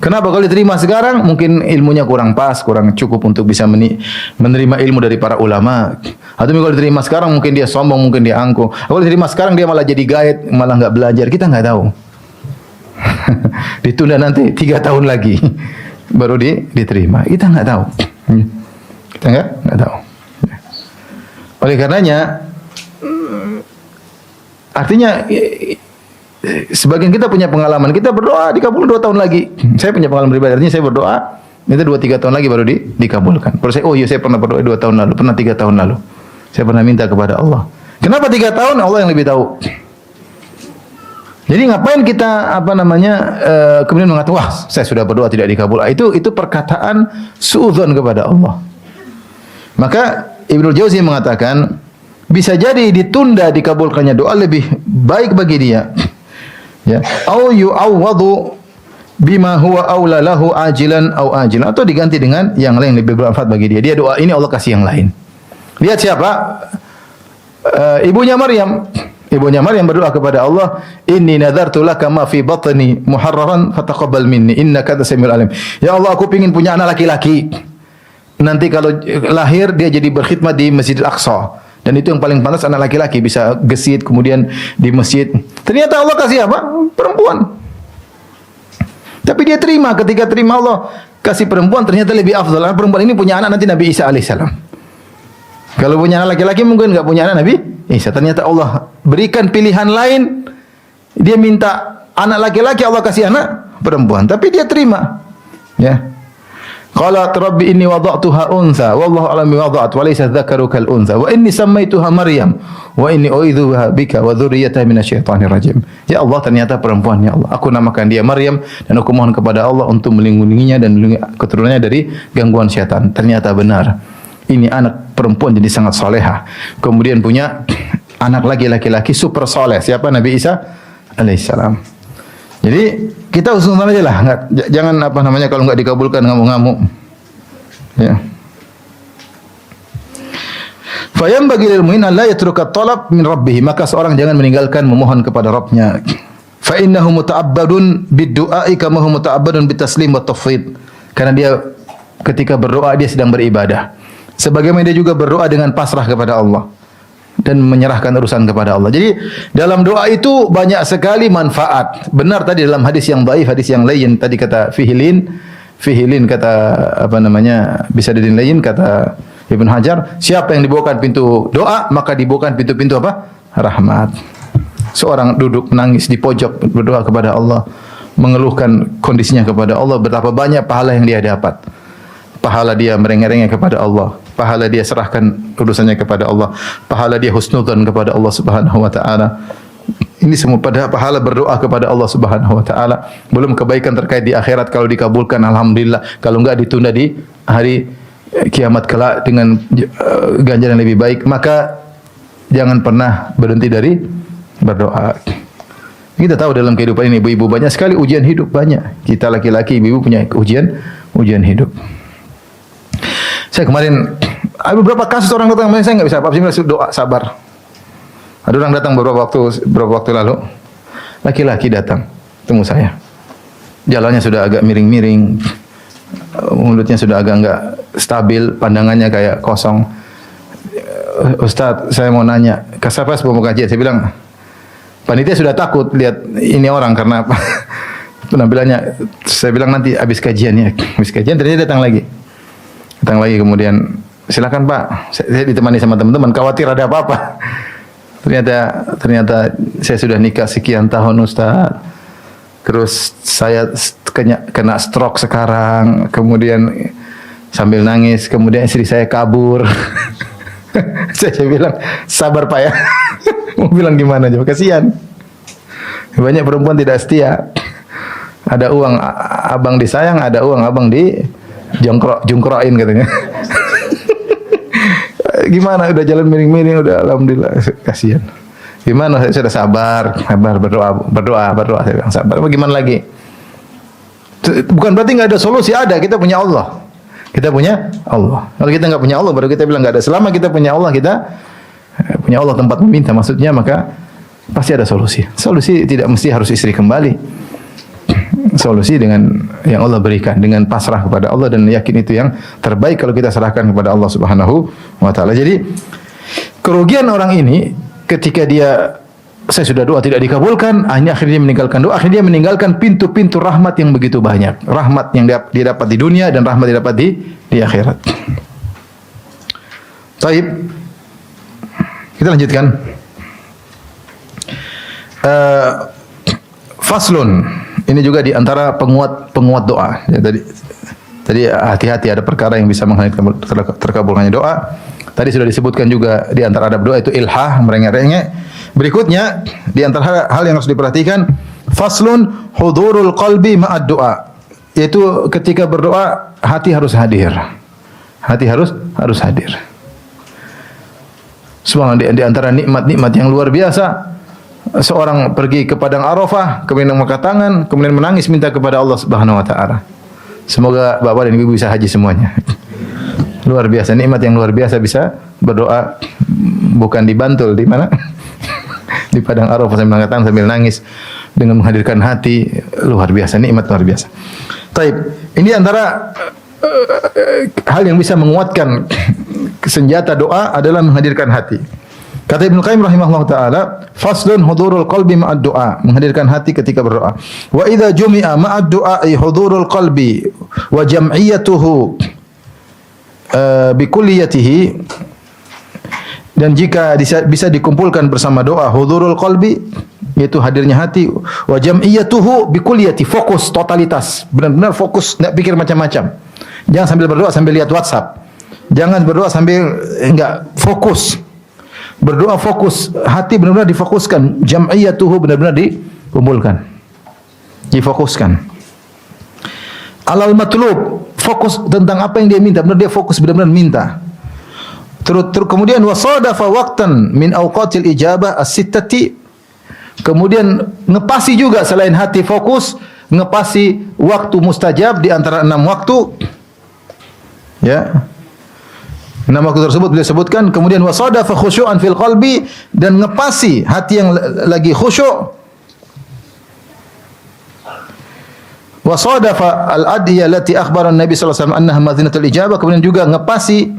Kenapa kalau diterima sekarang mungkin ilmunya kurang pas, kurang cukup untuk bisa menerima ilmu dari para ulama. Atau kalau diterima sekarang mungkin dia sombong, mungkin dia angkuh. Kalau diterima sekarang dia malah jadi gaet, malah enggak belajar. Kita enggak tahu. Ditunda nanti 3 tahun lagi baru diterima. Kita enggak tahu. Kita enggak tahu. Oleh karenanya artinya sebagian kita punya pengalaman, kita berdoa dikabul 2 tahun lagi. Saya punya pengalaman pribadi, artinya saya berdoa itu 2-3 tahun lagi baru dikabulkan. Baru saya, oh iya saya pernah berdoa 2 tahun lalu, pernah 3 tahun lalu. Saya pernah minta kepada Allah. Kenapa 3 tahun? Allah yang lebih tahu. Jadi ngapain kita kemudian mengatakan wah saya sudah berdoa tidak dikabul. Itu perkataan suudzon kepada Allah. Maka Ibnu Jauzi mengatakan bisa jadi ditunda dikabulkannya doa lebih baik bagi dia. Ya, au yu'awwadu bima huwa aula lahu ajilan au ajilan, atau diganti dengan yang lain lebih bermanfaat bagi dia. Dia doa ini Allah kasih yang lain. Lihat siapa? Ibunya Maryam. Ibunya Maryam berdoa kepada Allah, "Inni nadartu laka ma fi batni muharraran fataqabbal minni innaka antas samiul alim." Ya Allah, aku ingin punya anak laki-laki. Nanti kalau lahir dia jadi berkhidmat di Masjidil Aqsa. Dan itu yang paling pantas anak laki-laki, bisa gesit kemudian di masjid. Ternyata Allah kasih apa? Perempuan. Tapi dia terima, ketika terima Allah kasih perempuan ternyata lebih afdal. Perempuan ini punya anak nanti Nabi Isa alaihissalam. Kalau punya anak laki-laki mungkin enggak punya anak Nabi Isa. Ternyata Allah berikan pilihan lain. Dia minta anak laki-laki, Allah kasih anak perempuan. Tapi dia terima. Ya. Qalat rabbi inni wada'tuha untha wallahu a'lam bima wada'at wa laysa dzakaru kal untha wa inni sammaituha Maryam wa inni u'idzuha bika wa dzurriyyataha minasyaitonir rajim. Ya Allah, ternyata perempuan, ya Allah. Aku namakan dia Maryam dan aku mohon kepada Allah untuk melindunginya dan melindungi keturunannya dari gangguan syaitan. Ternyata benar. Ini anak perempuan jadi sangat salehah. Kemudian punya anak laki-laki super saleh. Siapa? Nabi Isa alaihissalam. Jadi kita usulkan aja lah, jangan kalau enggak dikabulkan ngamuk-ngamuk. Ya. Fayam bagi lil mu'min la yatruka talab min rabbih, maka seorang jangan meninggalkan memohon kepada Rabbnya. Fa innahu muta'abbadun bid-du'a'i kama huwa muta'abbadun bitaslim wa tafwid. Karena dia ketika berdoa dia sedang beribadah. Sebagaimana dia juga berdoa dengan pasrah kepada Allah dan menyerahkan urusan kepada Allah. Jadi dalam doa itu banyak sekali manfaat. Benar tadi dalam hadis yang dhaif, hadis yang lain tadi kata fihilin kata bisa didin lain kata Ibn Hajar, siapa yang dibawakan pintu doa maka dibawakan pintu-pintu rahmat. Seorang duduk menangis di pojok berdoa kepada Allah, mengeluhkan kondisinya kepada Allah, betapa banyak pahala yang dia dapat. Pahala dia merengek-rengek kepada Allah, pahala dia serahkan urusannya kepada Allah, pahala dia husnudzan kepada Allah Subhanahu wa taala. Ini semua pada pahala berdoa kepada Allah Subhanahu wa taala. Belum kebaikan terkait di akhirat kalau dikabulkan alhamdulillah, kalau enggak ditunda di hari kiamat kelak dengan ganjaran lebih baik. Maka jangan pernah berhenti dari berdoa. Kita tahu dalam kehidupan ini ibu-ibu banyak sekali ujian hidup, banyak. Kita laki-laki ibu-ibu punya ujian hidup. Saya kemarin ada beberapa kasus orang datang, saya enggak bisa apa-apa, saya doa sabar. Ada orang datang beberapa waktu lalu, laki-laki datang temu saya. Jalannya sudah agak miring-miring, mulutnya sudah agak enggak stabil, pandangannya kayak kosong. Ustaz, saya mau nanya, kasapa sebelum kajian? Saya bilang, panitia sudah takut lihat ini orang karena apa? Penampilannya. Saya bilang nanti habis kajian ya. Habis kajian ternyata datang lagi kemudian silakan Pak, saya ditemani sama teman-teman, khawatir ada apa-apa. Ternyata saya sudah nikah sekian tahun Ustaz. Terus saya kena stroke sekarang, kemudian sambil nangis, kemudian istri saya kabur. Saya bilang, sabar Pak ya. Mau bilang gimana aja, kasihan. Banyak perempuan tidak setia. Ada uang abang disayang, ada uang abang di jongkrokin katanya. Gimana udah jalan miring-miring udah alhamdulillah, kasihan. Gimana saya sudah sabar berdoa saya bilang sabar. Bagaimana lagi? Bukan berarti enggak ada solusi, ada. Kita punya Allah. Kalau kita enggak punya Allah baru kita bilang enggak ada. Selama kita punya Allah, kita punya Allah tempat meminta maksudnya, maka pasti ada solusi. Solusi tidak mesti harus istri kembali. solusi dengan yang Allah berikan, dengan pasrah kepada Allah dan yakin itu yang terbaik kalau kita serahkan kepada Allah Subhanahu wa taala. Jadi kerugian orang ini ketika dia saya sudah doa tidak dikabulkan, akhirnya dia meninggalkan doa, akhirnya dia meninggalkan pintu-pintu rahmat yang begitu banyak. Rahmat yang dia dapat di dunia dan rahmat yang dapat di akhirat. Baik. Kita lanjutkan. Faslun. Ini juga di antara penguat doa. Ya, tadi hati-hati ada perkara yang bisa menghalangi terkabulkannya doa. Tadi sudah disebutkan juga di antara adab doa itu ilhah, merengek-rengek. Berikutnya di antara hal yang harus diperhatikan, faslun hudurul qalbi ma'ad doa. Yaitu ketika berdoa hati harus hadir. Hati harus hadir. Subhanallah, di antara nikmat-nikmat yang luar biasa, seorang pergi ke padang Arafah, kemudian mengangkat tangan, kemudian menangis minta kepada Allah Subhanahu wa taala. Semoga bapak dan ibu bisa haji semuanya. Luar biasa, nikmat yang luar biasa bisa berdoa bukan di Bantul, di mana? Di padang Arafah sambil mengangkat tangan sambil nangis dengan menghadirkan hati, luar biasa, nikmat luar biasa. Taib, ini antara hal yang bisa menguatkan senjata doa adalah menghadirkan hati. Kata Ibnu Qayyim rahimahullah taala, faslun hudurul qalbi ma'ad du'a, menghadirkan hati ketika berdoa. Wa idza jumi'a ma'ad du'a'i hudurul qalbi wa jam'iyatuhu bi kulliyatihi, dan jika bisa dikumpulkan bersama doa hudurul qalbi, yaitu hadirnya hati, wa jam'iyatuhu bi kulliyati, fokus totalitas, benar-benar fokus, enggak pikir macam-macam. Jangan sambil berdoa sambil lihat WhatsApp. Jangan berdoa sambil enggak fokus. Berdoa fokus, hati benar-benar difokuskan, jam'iyatuhu benar-benar dikumpulkan, difokuskan. Alal matlub, fokus tentang apa yang dia minta, benar dia fokus benar-benar minta. Kemudian wasadafa waqtan min awqatil ijabah as-sittati, kemudian ngepasi juga selain hati fokus, ngepasi waktu mustajab di antara 6 waktu. Ya. 6 waktu tersebut beliau sebutkan, kemudian wasadafa khusyu'an fil qalbi, dan ngepasi hati yang lagi khusyuk. Wasadafa al-adiyah allati akhbara Nabi sallallahu alaihi wasallam annaha madhinatul ijabah, kemudian juga ngepasi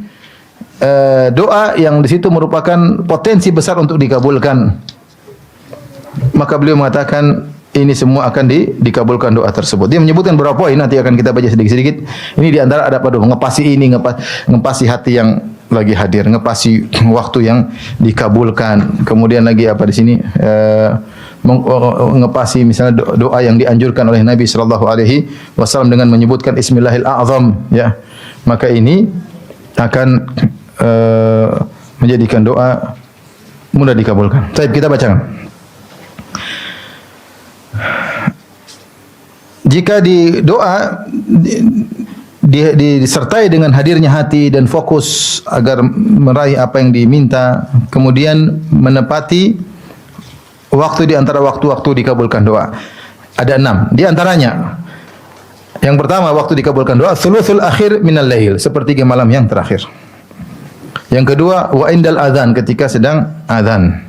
doa yang di situ merupakan potensi besar untuk dikabulkan. Maka beliau mengatakan ini semua akan dikabulkan doa tersebut. Dia menyebutkan beberapa poin, nanti akan kita baca sedikit-sedikit. Ini di antara ada pada ngepasi ini, ngepasi hati yang lagi hadir, ngepasi waktu yang dikabulkan. Kemudian lagi apa di sini? Ngepasi misalnya doa yang dianjurkan oleh Nabi sallallahu alaihi wasallam dengan menyebutkan Ismillahil A'zam, ya. Maka ini akan menjadikan doa mudah dikabulkan. Baik, kita bacakan. Jika di doa disertai dengan hadirnya hati dan fokus agar meraih apa yang diminta, kemudian menepati waktu di antara waktu-waktu dikabulkan doa. Ada 6. Di antaranya, yang pertama waktu dikabulkan doa, thuluthul akhir minal lail, sepertiga malam yang terakhir. Yang kedua, wa indal adzan, ketika sedang adzan.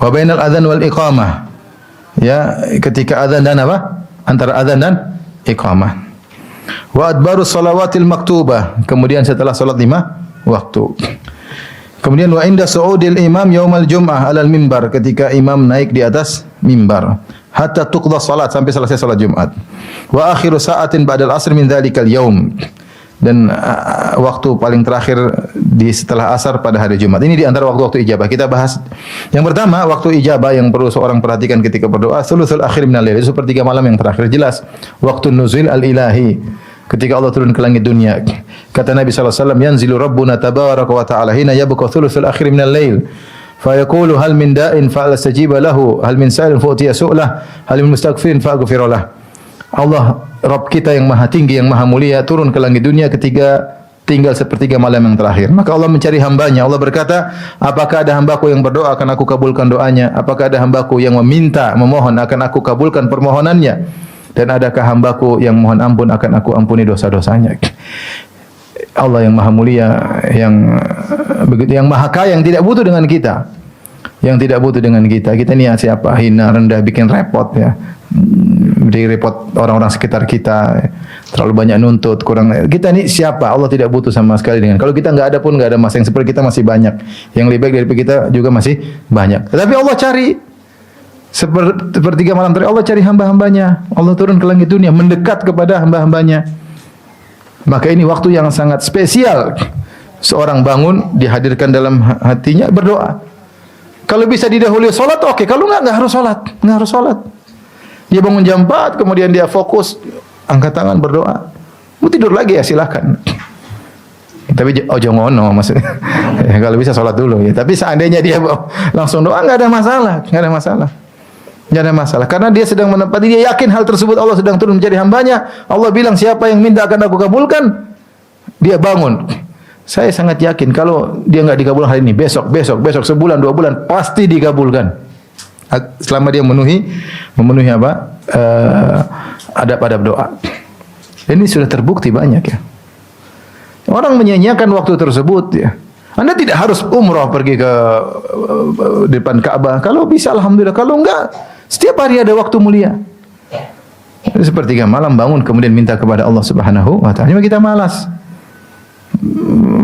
Wa bainal adzan wal iqamah, ya, ketika adzan dan apa? Antara adzan dan iqamah. Wa adbarus salawatil maktubah, kemudian setelah salat 5 waktu. Kemudian wa inda su'udil imam yaumal jum'ah alal mimbar, ketika imam naik di atas mimbar. Hatta tuqda salat, sampai selesai salat Jumat. Wa akhiru sa'atin ba'dal asr min dzalikal yaum, dan waktu paling terakhir di setelah asar pada hari Jumat. Ini di antara waktu-waktu ijabah. Kita bahas yang pertama, waktu ijabah yang perlu seorang perhatikan ketika berdoa, thuluthul akhir minal lail, sepertiga malam yang terakhir. Jelas waktu nuzul al-ilahi, ketika Allah turun ke langit dunia. Kata Nabi sallallahu alaihi wasallam, yanzilu rabbuna tabaraka wa ta'ala hina yabqa thuluthul akhir minal lail, fa yaqulu hal min da'in fa astajiba lahu, hal min sa'ilin fa utiya su'lah, hal min mustaghfirin fa aghfir lahu. Allah, Rabb kita yang maha tinggi, yang maha mulia, turun ke langit dunia ketika tinggal sepertiga malam yang terakhir. Maka Allah mencari hambanya. Allah berkata, apakah ada hambaku yang berdoa akan aku kabulkan doanya? Apakah ada hambaku yang meminta, memohon akan aku kabulkan permohonannya? Dan adakah hambaku yang mohon ampun akan aku ampuni dosa-dosanya? Allah yang maha mulia, yang maha kaya, yang tidak butuh dengan kita. Yang tidak butuh dengan kita. Kita ni siapa? Hina, rendah, bikin repot, ya. jadi repot orang-orang sekitar kita, terlalu banyak nuntut, kurang. Kita ini siapa? Allah tidak butuh sama sekali dengan. Kalau kita nggak ada pun nggak ada mas, yang seperti kita masih banyak, yang lebih baik dari kita juga masih banyak. Tetapi Allah cari sepertiga malam terakhir, Allah cari hamba-hambanya. Allah turun ke langit dunia, mendekat kepada hamba-hambanya. Maka ini waktu yang sangat spesial. Seorang bangun, dihadirkan dalam hatinya berdoa. Kalau bisa didahului solat, oke. Kalau nggak harus solat, nggak harus solat. Dia bangun jam 4, kemudian dia fokus, angkat tangan berdoa. Mau tidur lagi ya silahkan. Tapi ojo ngono maksudnya. Kalau bisa solat dulu ya. Tapi seandainya dia langsung doa, nggak ada masalah, nggak ada masalah. Nggak ada masalah. Karena dia sedang menempati, dia yakin hal tersebut Allah sedang turun menjadi hambanya. Allah bilang siapa yang minta akan aku kabulkan. Dia bangun. Saya sangat yakin kalau dia nggak dikabulkan hari ini, besok, sebulan, 2 bulan pasti dikabulkan. Selama dia memenuhi apa? Adab-adab doa. Ini sudah terbukti banyak ya. Orang menyia-nyiakan waktu tersebut ya. Anda tidak harus umrah pergi ke depan Ka'bah. Kalau bisa alhamdulillah, kalau enggak setiap hari ada waktu mulia. Sepertiga malam bangun kemudian minta kepada Allah Subhanahu wa taala. Cuma kita malas.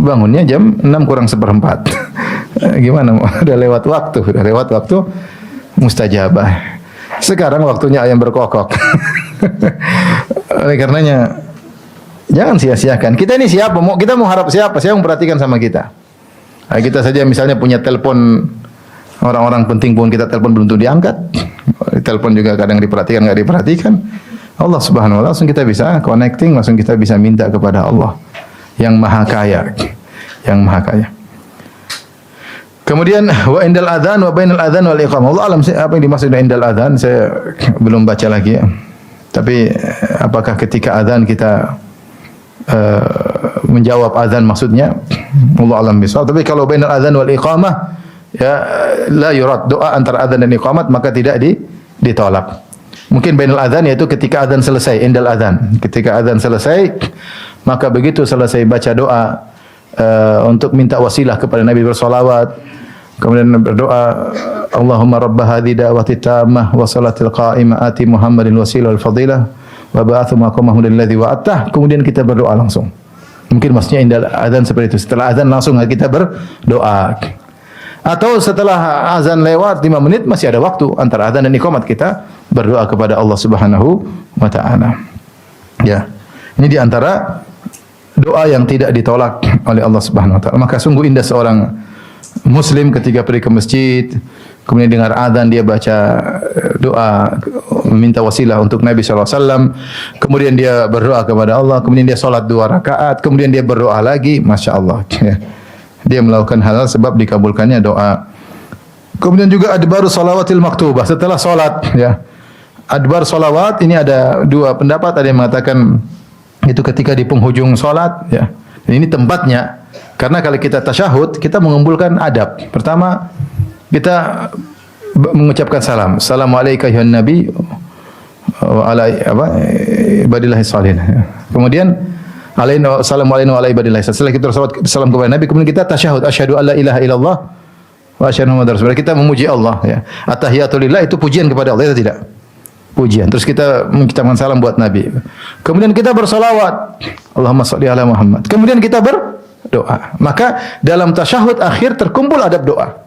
Bangunnya jam 6 kurang seperempat. Gimana? Udah lewat waktu mustajabah. Sekarang waktunya ayam berkokok. Oleh karenanya jangan sia-siakan. Kita ini siapa? Kita mau harap siapa? Siapa yang memperhatikan sama kita? Nah, kita saja misalnya punya telepon, orang-orang penting pun kita telepon belum tentu diangkat. Telepon juga kadang diperhatikan, nggak diperhatikan. Allah Subhanahu wa taala langsung kita bisa connecting, langsung kita bisa minta kepada Allah yang maha kaya, yang maha kaya. Kemudian wa indal adzan wa bainal adzan wal iqamah. Allah alam apa yang dimaksud dengan indal adzan saya belum baca lagi ya. Tapi apakah ketika adzan kita menjawab adzan maksudnya? Allah alam bisawab. Tapi kalau bainal adzan wal iqamah ya la yurad, doa antara adzan dan iqamat maka tidak ditolak. Mungkin bainal adzan yaitu ketika adzan selesai, indal adzan. Ketika adzan selesai maka begitu selesai baca doa untuk minta wasilah kepada Nabi bersolawat, kemudian berdoa Allahumma rabb hadhihi da'wati tammah wa salatil qa'imah ati Muhammadin wasilah wal fadilah wa ba'athu maqamahu alladhi wa'attah. Kemudian kita berdoa langsung. Mungkin maksudnya indal adzan seperti itu. Setelah adzan langsung kita berdoa. Atau setelah azan lewat 5 menit masih ada waktu antara azan dan iqamat kita berdoa kepada Allah Subhanahu wa taala. Ya. Ini di antara doa yang tidak ditolak oleh Allah Subhanahu wa taala. Maka sungguh indah seorang muslim ketika pergi ke masjid, kemudian dengar azan dia baca doa meminta wasilah untuk Nabi sallallahu alaihi wasallam, kemudian dia berdoa kepada Allah, kemudian dia salat 2 rakaat, kemudian dia berdoa lagi, masya-Allah. Dia melakukan hal sebab dikabulkannya doa. Kemudian juga adbaru shalawatil maktubah, setelah salat ya. Adbar salawat ini ada 2 pendapat, ada yang mengatakan itu ketika di penghujung salat ya. Ini tempatnya. Karena kalau kita tasyahud, kita mengumpulkan adab. Pertama, kita mengucapkan salam. Assalamualaikum ya Nabi wa ala ibadillahi shalihin. Kemudian assalamualaikum wa ala ibadillahi. Setelah kita salam kepada Nabi, kemudian kita tasyahud. Asyhadu alla ilaha illallah wa asyhadu anna muhammadar rasulullah. Kita memuji Allah ya. At-tahiyatulillah itu pujian kepada Allah, itu tidak? Pujian. Terus kita mengucapkan salam buat Nabi. Kemudian kita bersolawat. Allahumma sholli ala Muhammad. Kemudian kita berdoa. Maka dalam tasyahud akhir terkumpul adab doa.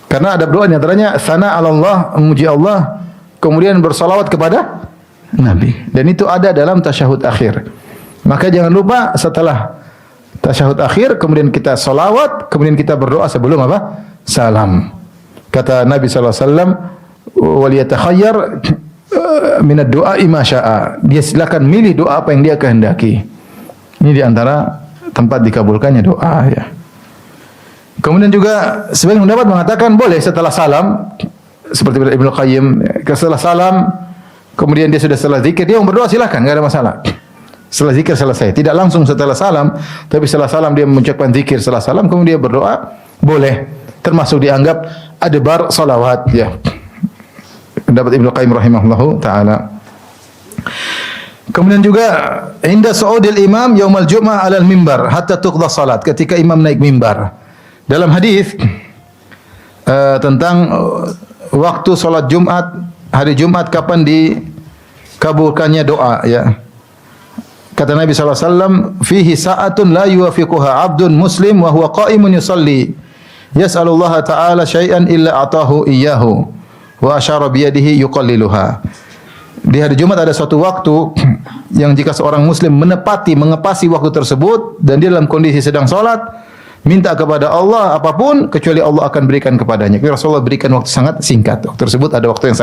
Karena adab doa antaranya sana ala Allah, memuji Allah, kemudian bersolawat kepada Nabi. Dan itu ada dalam tasyahud akhir. Maka jangan lupa setelah tasyahud akhir, kemudian kita solawat, kemudian kita berdoa sebelum apa? Salam. Kata Nabi SAW, waliyatakhayyar min ad-du'a ma syaa. Dia silakan milih doa apa yang dia kehendaki. Ini di antara tempat dikabulkannya doa ya. Kemudian juga sebagian pendapat mengatakan boleh setelah salam, seperti Ibnu Qayyim, setelah salam kemudian dia sudah setelah zikir, dia mau berdoa silakan, enggak ada masalah. Setelah zikir selesai, tidak langsung setelah salam, tapi setelah salam dia mengucapkan zikir setelah salam, kemudian dia berdoa, boleh. Termasuk dianggap adbar salawat ya. Pendapat Ibnu Qayyim rahimahullahu taala. Kemudian juga inda su'udil imam yaumal jum'ah 'alal mimbar hatta tuqda salat, ketika imam naik mimbar. Dalam hadis tentang waktu salat Jumat hari Jumat kapan dikabulkannya doa ya. Kata Nabi SAW, fihi sa'atun la yuwafiquha 'abdun muslim wa huwa qa'imun yusalli. Yas'alullaha ta'ala syai'an illa atahu iyyahu. Wa asyara biyadihi yuqalliluha. Di hari Jumat ada suatu waktu yang jika seorang muslim mengepasi waktu tersebut dan dia dalam kondisi sedang salat, minta kepada Allah apapun kecuali Allah akan berikan kepadanya. Rasulullah berikan waktu sangat singkat. Waktu tersebut ada waktu yang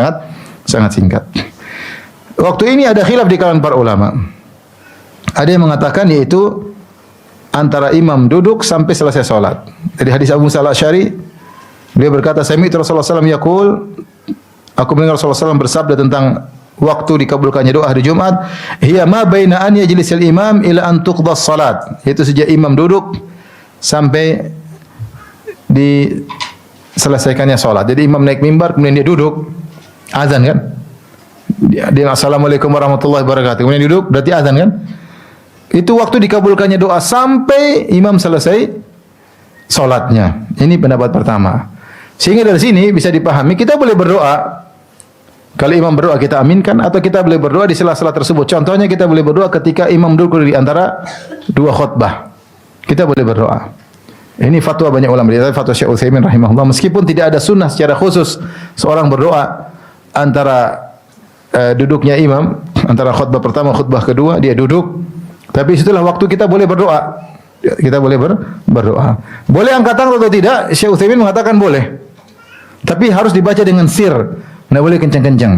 sangat singkat. Waktu ini ada khilaf di kalangan para ulama. Ada yang mengatakan yaitu antara imam duduk sampai selesai salat. Dari hadis Abu Musa al-Asy'ari, beliau berkata, "Sami'tu Rasulullah sallallahu alaihi wasallam yaqul," aku mendengar Rasulullah sallallahu bersabda tentang waktu dikabulkannya doa hari Jumat, "Hiya ma baina an yajlisil imam ila an tuqdas salat." Yaitu sejak imam duduk sampai diselesaikannya salat. Jadi imam naik mimbar kemudian dia duduk, azan kan? Dia assalamualaikum warahmatullahi wabarakatuh. Kemudian duduk, berarti azan kan? Itu waktu dikabulkannya doa sampai imam selesai salatnya. Ini pendapat pertama. Sehingga dari sini bisa dipahami kita boleh berdoa. Kalau imam berdoa kita aminkan atau kita boleh berdoa di sela-sela tersebut. Contohnya kita boleh berdoa ketika imam duduk di antara dua khutbah. Kita boleh berdoa. Ini fatwa banyak ulama, fatwa Syekh Utsaimin rahimahullah, meskipun tidak ada sunnah secara khusus seorang berdoa antara duduknya imam, antara khutbah pertama khutbah kedua dia duduk. Tapi situlah waktu kita boleh berdoa. Kita boleh berdoa. Boleh angkat tangan atau tidak? Syekh Utsaimin mengatakan boleh. Tapi harus dibaca dengan sir. Tidak boleh kencang-kencang.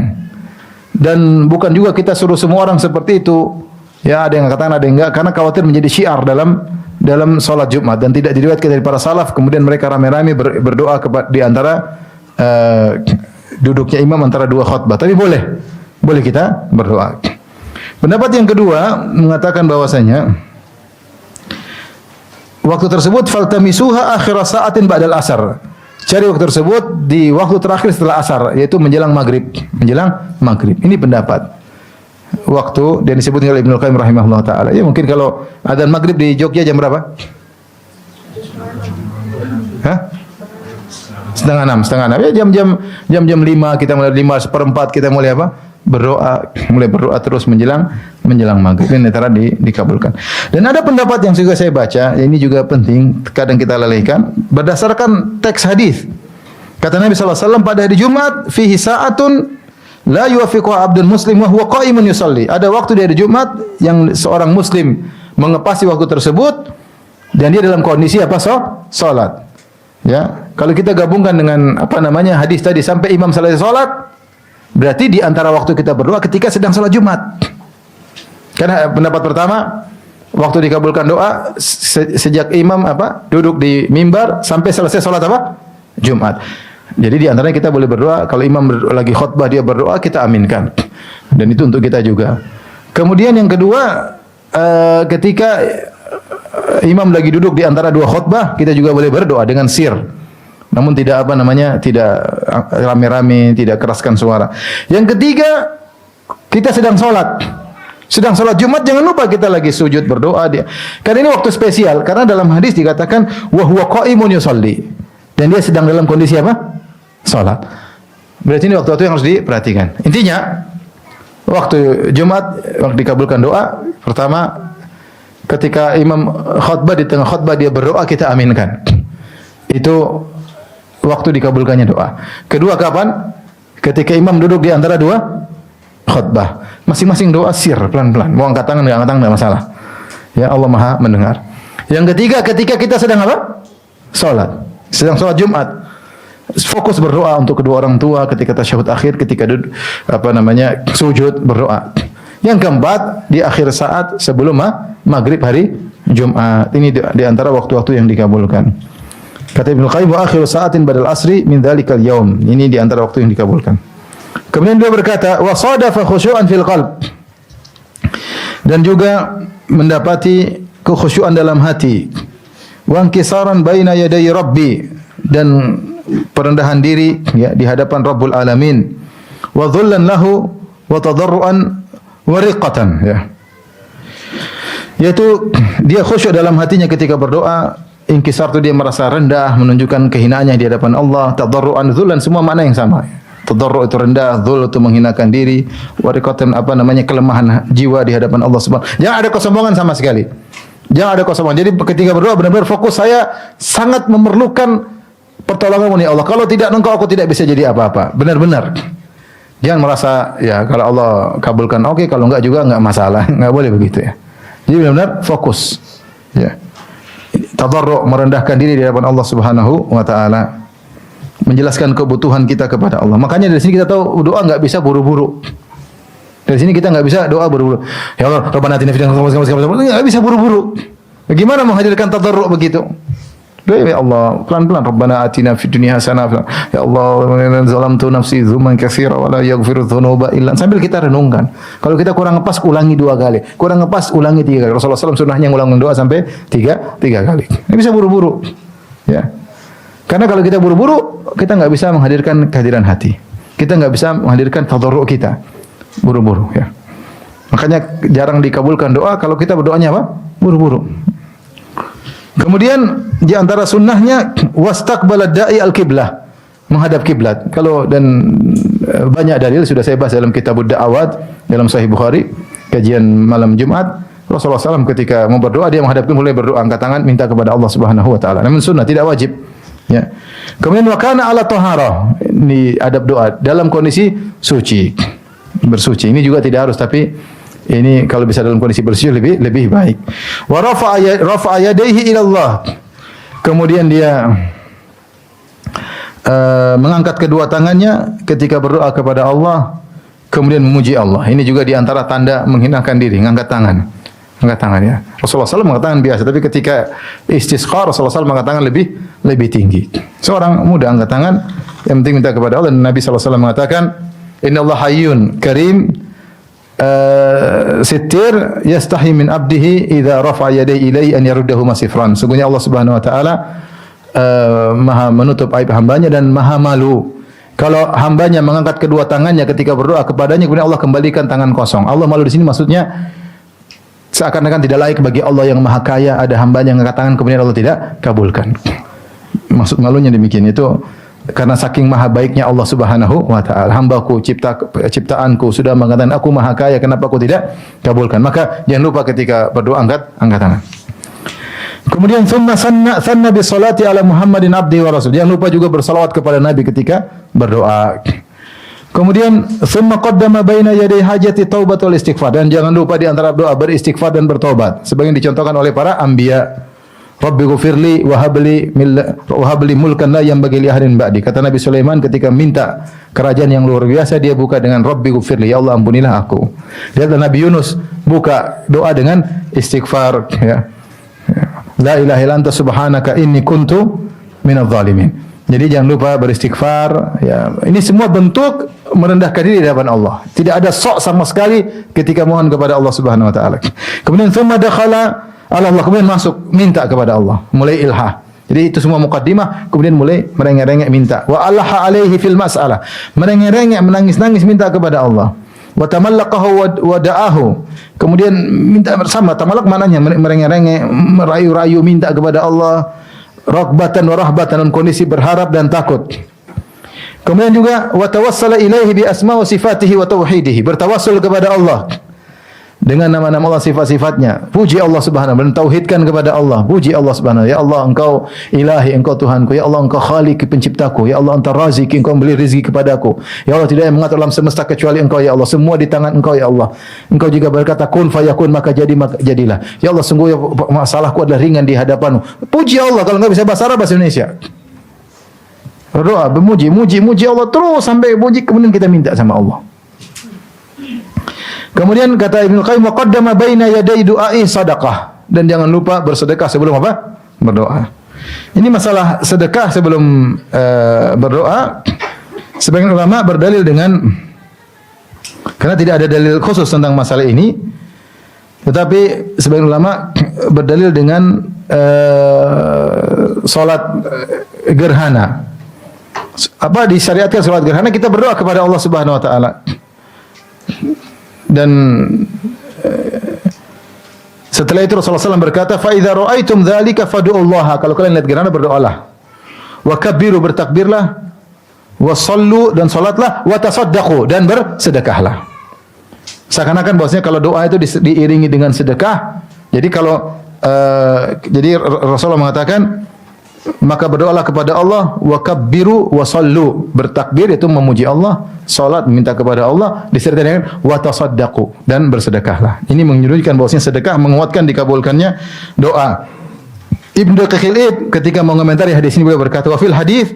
Dan bukan juga kita suruh semua orang seperti itu. Ya, ada yang angkat tangan, ada yang enggak, karena khawatir menjadi syiar dalam salat Jumat dan tidak diriwayatkan dari para salaf. Kemudian mereka ramai-ramai berdoa di antara duduknya imam antara dua khutbah. Tapi boleh kita berdoa. Pendapat yang kedua mengatakan bahwasanya waktu tersebut faltamisuha akhir sa'atin ba'dal asar. Cari waktu tersebut di waktu terakhir setelah asar, yaitu menjelang maghrib. Ini pendapat. Waktu dan disebut oleh Ibnu Qayyim rahimahullah taala. Ya mungkin kalau adzan maghrib di Jogja jam berapa? Hah? Setengah enam. Ya jam 5 kita mulai 5:15 kita mulai apa? Mulai berdoa terus menjelang maghrib. Ini antara dikabulkan. Dan ada pendapat yang juga saya baca, ini juga penting, kadang kita lalaikan, berdasarkan teks hadis. Kata Nabi sallallahu alaihi wasallam pada hari Jumat, fihi sa'atun la yuwafiqu 'abdun muslim wa huwa qa'imun yusalli. Ada waktu di hari Jumat yang seorang muslim mengepasi waktu tersebut dan dia dalam kondisi apa? Salat. Ya, kalau kita gabungkan dengan hadis tadi sampai imam selesai salat, berarti di antara waktu kita berdoa ketika sedang salat Jumat. Karena pendapat pertama, waktu dikabulkan doa sejak imam duduk di mimbar sampai selesai salat Jumat. Jadi di antaranya kita boleh berdoa, kalau imam lagi khutbah dia berdoa, kita aminkan. Dan itu untuk kita juga. Kemudian yang kedua, ketika imam lagi duduk di antara dua khutbah, kita juga boleh berdoa dengan sir. Namun tidak tidak rame-rame, tidak keraskan suara. Yang ketiga, kita sedang sholat. Sedang sholat Jumat, jangan lupa kita lagi sujud berdoa. Karena ini waktu spesial, karena dalam hadis dikatakan wa huwa qa'imun yusalli. Dan dia sedang dalam kondisi apa? Sholat. Berarti ini waktu-waktu yang harus diperhatikan. Intinya, waktu Jumat, waktu dikabulkan doa, pertama, ketika imam khutbah, di tengah khutbah dia berdoa, kita aminkan. Itu waktu dikabulkannya doa. Kedua kapan? Ketika imam duduk di antara dua khutbah. Masing-masing doa sir, pelan-pelan. Mau angkat tangan, enggak angkat tangan, enggak masalah. Ya, Allah Maha mendengar. Yang ketiga, ketika kita sedang apa? Salat. Sedang salat Jumat. Fokus berdoa untuk kedua orang tua ketika tasyahud akhir, ketika sujud berdoa. Yang keempat, di akhir saat sebelum maghrib hari Jumat. Ini di antara waktu-waktu yang dikabulkan. Kata Ibnu Qayyim, wa akhiru sa'atin badal asri min dzalikal yaum. Ini di antara waktu yang dikabulkan. Kemudian dia berkata, wa sadafa khusyu'an fil qalb. Dan juga mendapati kekhusyuan dalam hati. Wa inkisaran baina yaday rabbi, dan perendahan diri ya di hadapan Rabbul Alamin. Wa dhullan lahu wa tadarruan wa riqatan ya. Yaitu dia khusyuk dalam hatinya ketika berdoa. Inkisar itu dia merasa rendah, menunjukkan kehinaannya di hadapan Allah. Tadarruan, dzullan, semua makna yang sama. Tadarru' itu rendah, dzul itu menghinakan diri, wariqatan apa namanya kelemahan jiwa di hadapan Allah Subhanahu. Jangan ada kesombongan sama sekali. Jangan ada kesombongan. Jadi ketika berdoa benar-benar fokus, saya sangat memerlukan pertolongan-Mu ya Allah. Kalau tidak Engkau, aku tidak bisa jadi apa-apa. Benar-benar. Jangan merasa ya kalau Allah kabulkan oke, kalau enggak juga enggak masalah. Enggak boleh begitu ya. Jadi benar-benar fokus. Ya. Tadarru' merendahkan diri di hadapan Allah Subhanahu wa taala. Menjelaskan kebutuhan kita kepada Allah. Makanya dari sini kita tahu doa enggak bisa buru-buru. Dari sini kita enggak bisa doa buru-buru. Ya Allah, Rabbana atina fid dunya hasanah. Enggak bisa buru-buru. Bagaimana menghadirkan tadarru' begitu? Doa ya Allah, pelan-pelan. Rabbana atina fid dunya hasanah. Ya Allah, zalamtu nafsi dzulman katsira wa la yaghfiru dzunuba illa. Sambil kita renungkan. Kalau kita kurang ngepas, ulangi 2 kali. Kurang ngepas, ulangi 3 kali. Rasulullah SAW sunnahnya ngulang doa sampai 3 kali. Enggak bisa buru-buru. Ya. Karena kalau kita buru-buru, kita enggak bisa menghadirkan kehadiran hati. Kita enggak bisa menghadirkan tadarru' kita. Buru-buru ya. Makanya jarang dikabulkan doa kalau kita berdoanya apa? Buru-buru. Kemudian di antara sunnahnya wastaqbalad da'i al-qiblah, menghadap kiblat. Kalau dan banyak dalil sudah saya bahas dalam Kitabud Da'awat dalam Sahih Bukhari, kajian malam Jumat. Rasulullah SAW ketika mau berdoa dia menghadap kiblat, mulai berdoa angkat tangan minta kepada Allah Subhanahu wa taala. Namun sunnah, tidak wajib. Ya. Kemudian wa kana ala taharah, ini adab doa dalam kondisi suci. Bersuci. Ini juga tidak harus, tapi ini kalau bisa dalam kondisi bersuci lebih baik. Wa rafa'a yadayhi ila Allah. Kemudian dia mengangkat kedua tangannya ketika berdoa kepada Allah, kemudian memuji Allah. Ini juga di antara tanda menghinakan diri, mengangkat tangan. Angkat tangan ya. Rasulullah SAW mengangkat tangan biasa, tapi ketika istisqa Rasulullah SAW mengangkat tangan lebih tinggi. Seorang muda angkat tangan, yang penting minta kepada Allah. Dan Nabi SAW mengatakan, Inna Allah hayyun karim sittir yastahi min abdihi idza rafa'a yadayhi ilaihi an yaruddahu masifran. Sungguhnya Allah Subhanahu wa taala maha menutup aib hambanya dan maha malu. Kalau hambanya mengangkat kedua tangannya ketika berdoa kepadanya, kemudian Allah kembalikan tangan kosong. Allah malu di sini maksudnya seakan-akan tidak layak bagi Allah yang maha kaya ada hambanya yang angkat tangan kemudian Allah tidak kabulkan. Maksud malunya demikian itu karena saking maha baiknya Allah Subhanahu wa taala. Hambaku ciptaanku sudah mengatakan aku maha kaya, kenapa aku tidak kabulkan? Maka jangan lupa ketika berdoa angkat tangan. Kemudian thumma sanna bi salati ala Muhammadin abdi wa rasul. Jangan lupa juga bersalawat kepada Nabi ketika berdoa. Kemudian thumma qaddama baina yaday hajati taubat wal istighfar, dan jangan lupa di antara doa beristighfar dan bertobat sebagaimana dicontohkan oleh para anbiya. Rabbi ghfirli wa habli mulkan la yanbaghi li ahadin ba'di. Kata Nabi Sulaiman ketika minta kerajaan yang luar biasa, dia buka dengan Rabbi ghfirli, ya Allah ampunilah aku. Lihat Nabi Yunus buka doa dengan istighfar ya. La ilaha illa anta subhanaka inni kuntu minadh dhalimin. Jadi jangan lupa beristighfar ya. Ini semua bentuk merendahkan diri di hadapan Allah. Tidak ada sok sama sekali ketika mohon kepada Allah Subhanahu wa taala. Kemudian thumma dakhala ala Allah, kemudian masuk minta kepada Allah, mulai ilha. Jadi itu semua mukaddimah, kemudian mulai merengek-rengek minta. Wa alaha alaihi fil mas'alah. Merengek-rengek menangis-nangis minta kepada Allah. Wa tamallaqahu wa da'ahu. Kemudian minta bersama. Tamallaq maknanya merengek-rengek, merayu-rayu minta kepada Allah. Raghbatan wa rahbatan, dalam kondisi berharap dan takut. Kemudian juga wa tawassala ilaihi bi asma wa sifatihi wa tauhidihi, bertawassul kepada Allah dengan nama-nama Allah, sifat-sifatnya. Puji Allah Subhanahu wa taala, tauhidkan kepada Allah. Puji Allah Subhanahu wa taala. Ya Allah, Engkau Ilahi, Engkau Tuhanku. Ya Allah, Engkau Khaliq, penciptaku. Ya Allah, Anta Razik, Engkau memberi rezeki kepadaku. Ya Allah, tidak ada yang mengatur alam semesta kecuali Engkau ya Allah. Semua di tangan Engkau ya Allah. Engkau juga berkata kun fayakun, maka jadi maka jadilah. Ya Allah, sungguh masalahku adalah ringan di hadapan-Mu. Puji Allah. Kalau enggak bisa bahasa Arab, bahasa Indonesia. Berdoa, memuji Allah terus sampai puji, kemudian kita minta sama Allah. Kemudian kata Ibnu Qayyim, wa qaddama baina yaday du'ai sadaqah, dan jangan lupa bersedekah sebelum apa? Berdoa. Ini masalah sedekah sebelum berdoa. Sebagian ulama berdalil dengan, karena tidak ada dalil khusus tentang masalah ini, tetapi sebagian ulama berdalil dengan salat gerhana. Apa disyariatkan salat gerhana? Kita berdoa kepada Allah Subhanahu wa taala. Dan setelah itu Rasulullah SAW berkata, fa idza ra'aitum dzalika fad'ullaha, kalau kalian lihat gerhana berdoalah. Wa kabbiru, bertakbirlah. wasallu dan salatlah, wa tasaddaqu dan bersedekahlah. Seakan-akan bahwasanya kalau doa itu diiringi dengan sedekah. Jadi kalau jadi Rasulullah mengatakan, maka berdoalah kepada Allah, wa kabbiru wa sallu, bertakbir itu memuji Allah, salat minta kepada Allah, disertai dengan wa tasaddaqu dan bersedekahlah. Ini menunjukkan bahwasanya sedekah menguatkan dikabulkannya doa. Ibnu Daqiq ketika mengomentari hadis ini beliau berkata, wa fil hadis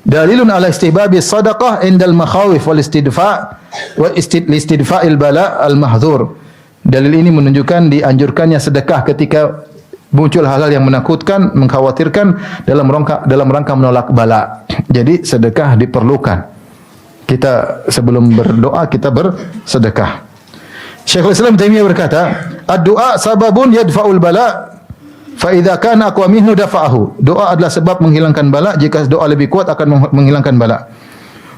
dalilun ala istihbabi sadaqah indal makhawif wal istidfa wa istidfa'il bala al mahdzur. Dalil ini menunjukkan dianjurkannya sedekah ketika muncul hal-hal yang menakutkan, mengkhawatirkan dalam rangka menolak bala. Jadi sedekah diperlukan. Kita sebelum berdoa kita bersedekah. Syekhul Islam Taimiyah berkata, "Ad-du'a sababun yadfa'ul bala, fa idza kana aqwa minhu dafa'ahu." Doa adalah sebab menghilangkan bala, jika doa lebih kuat akan menghilangkan bala.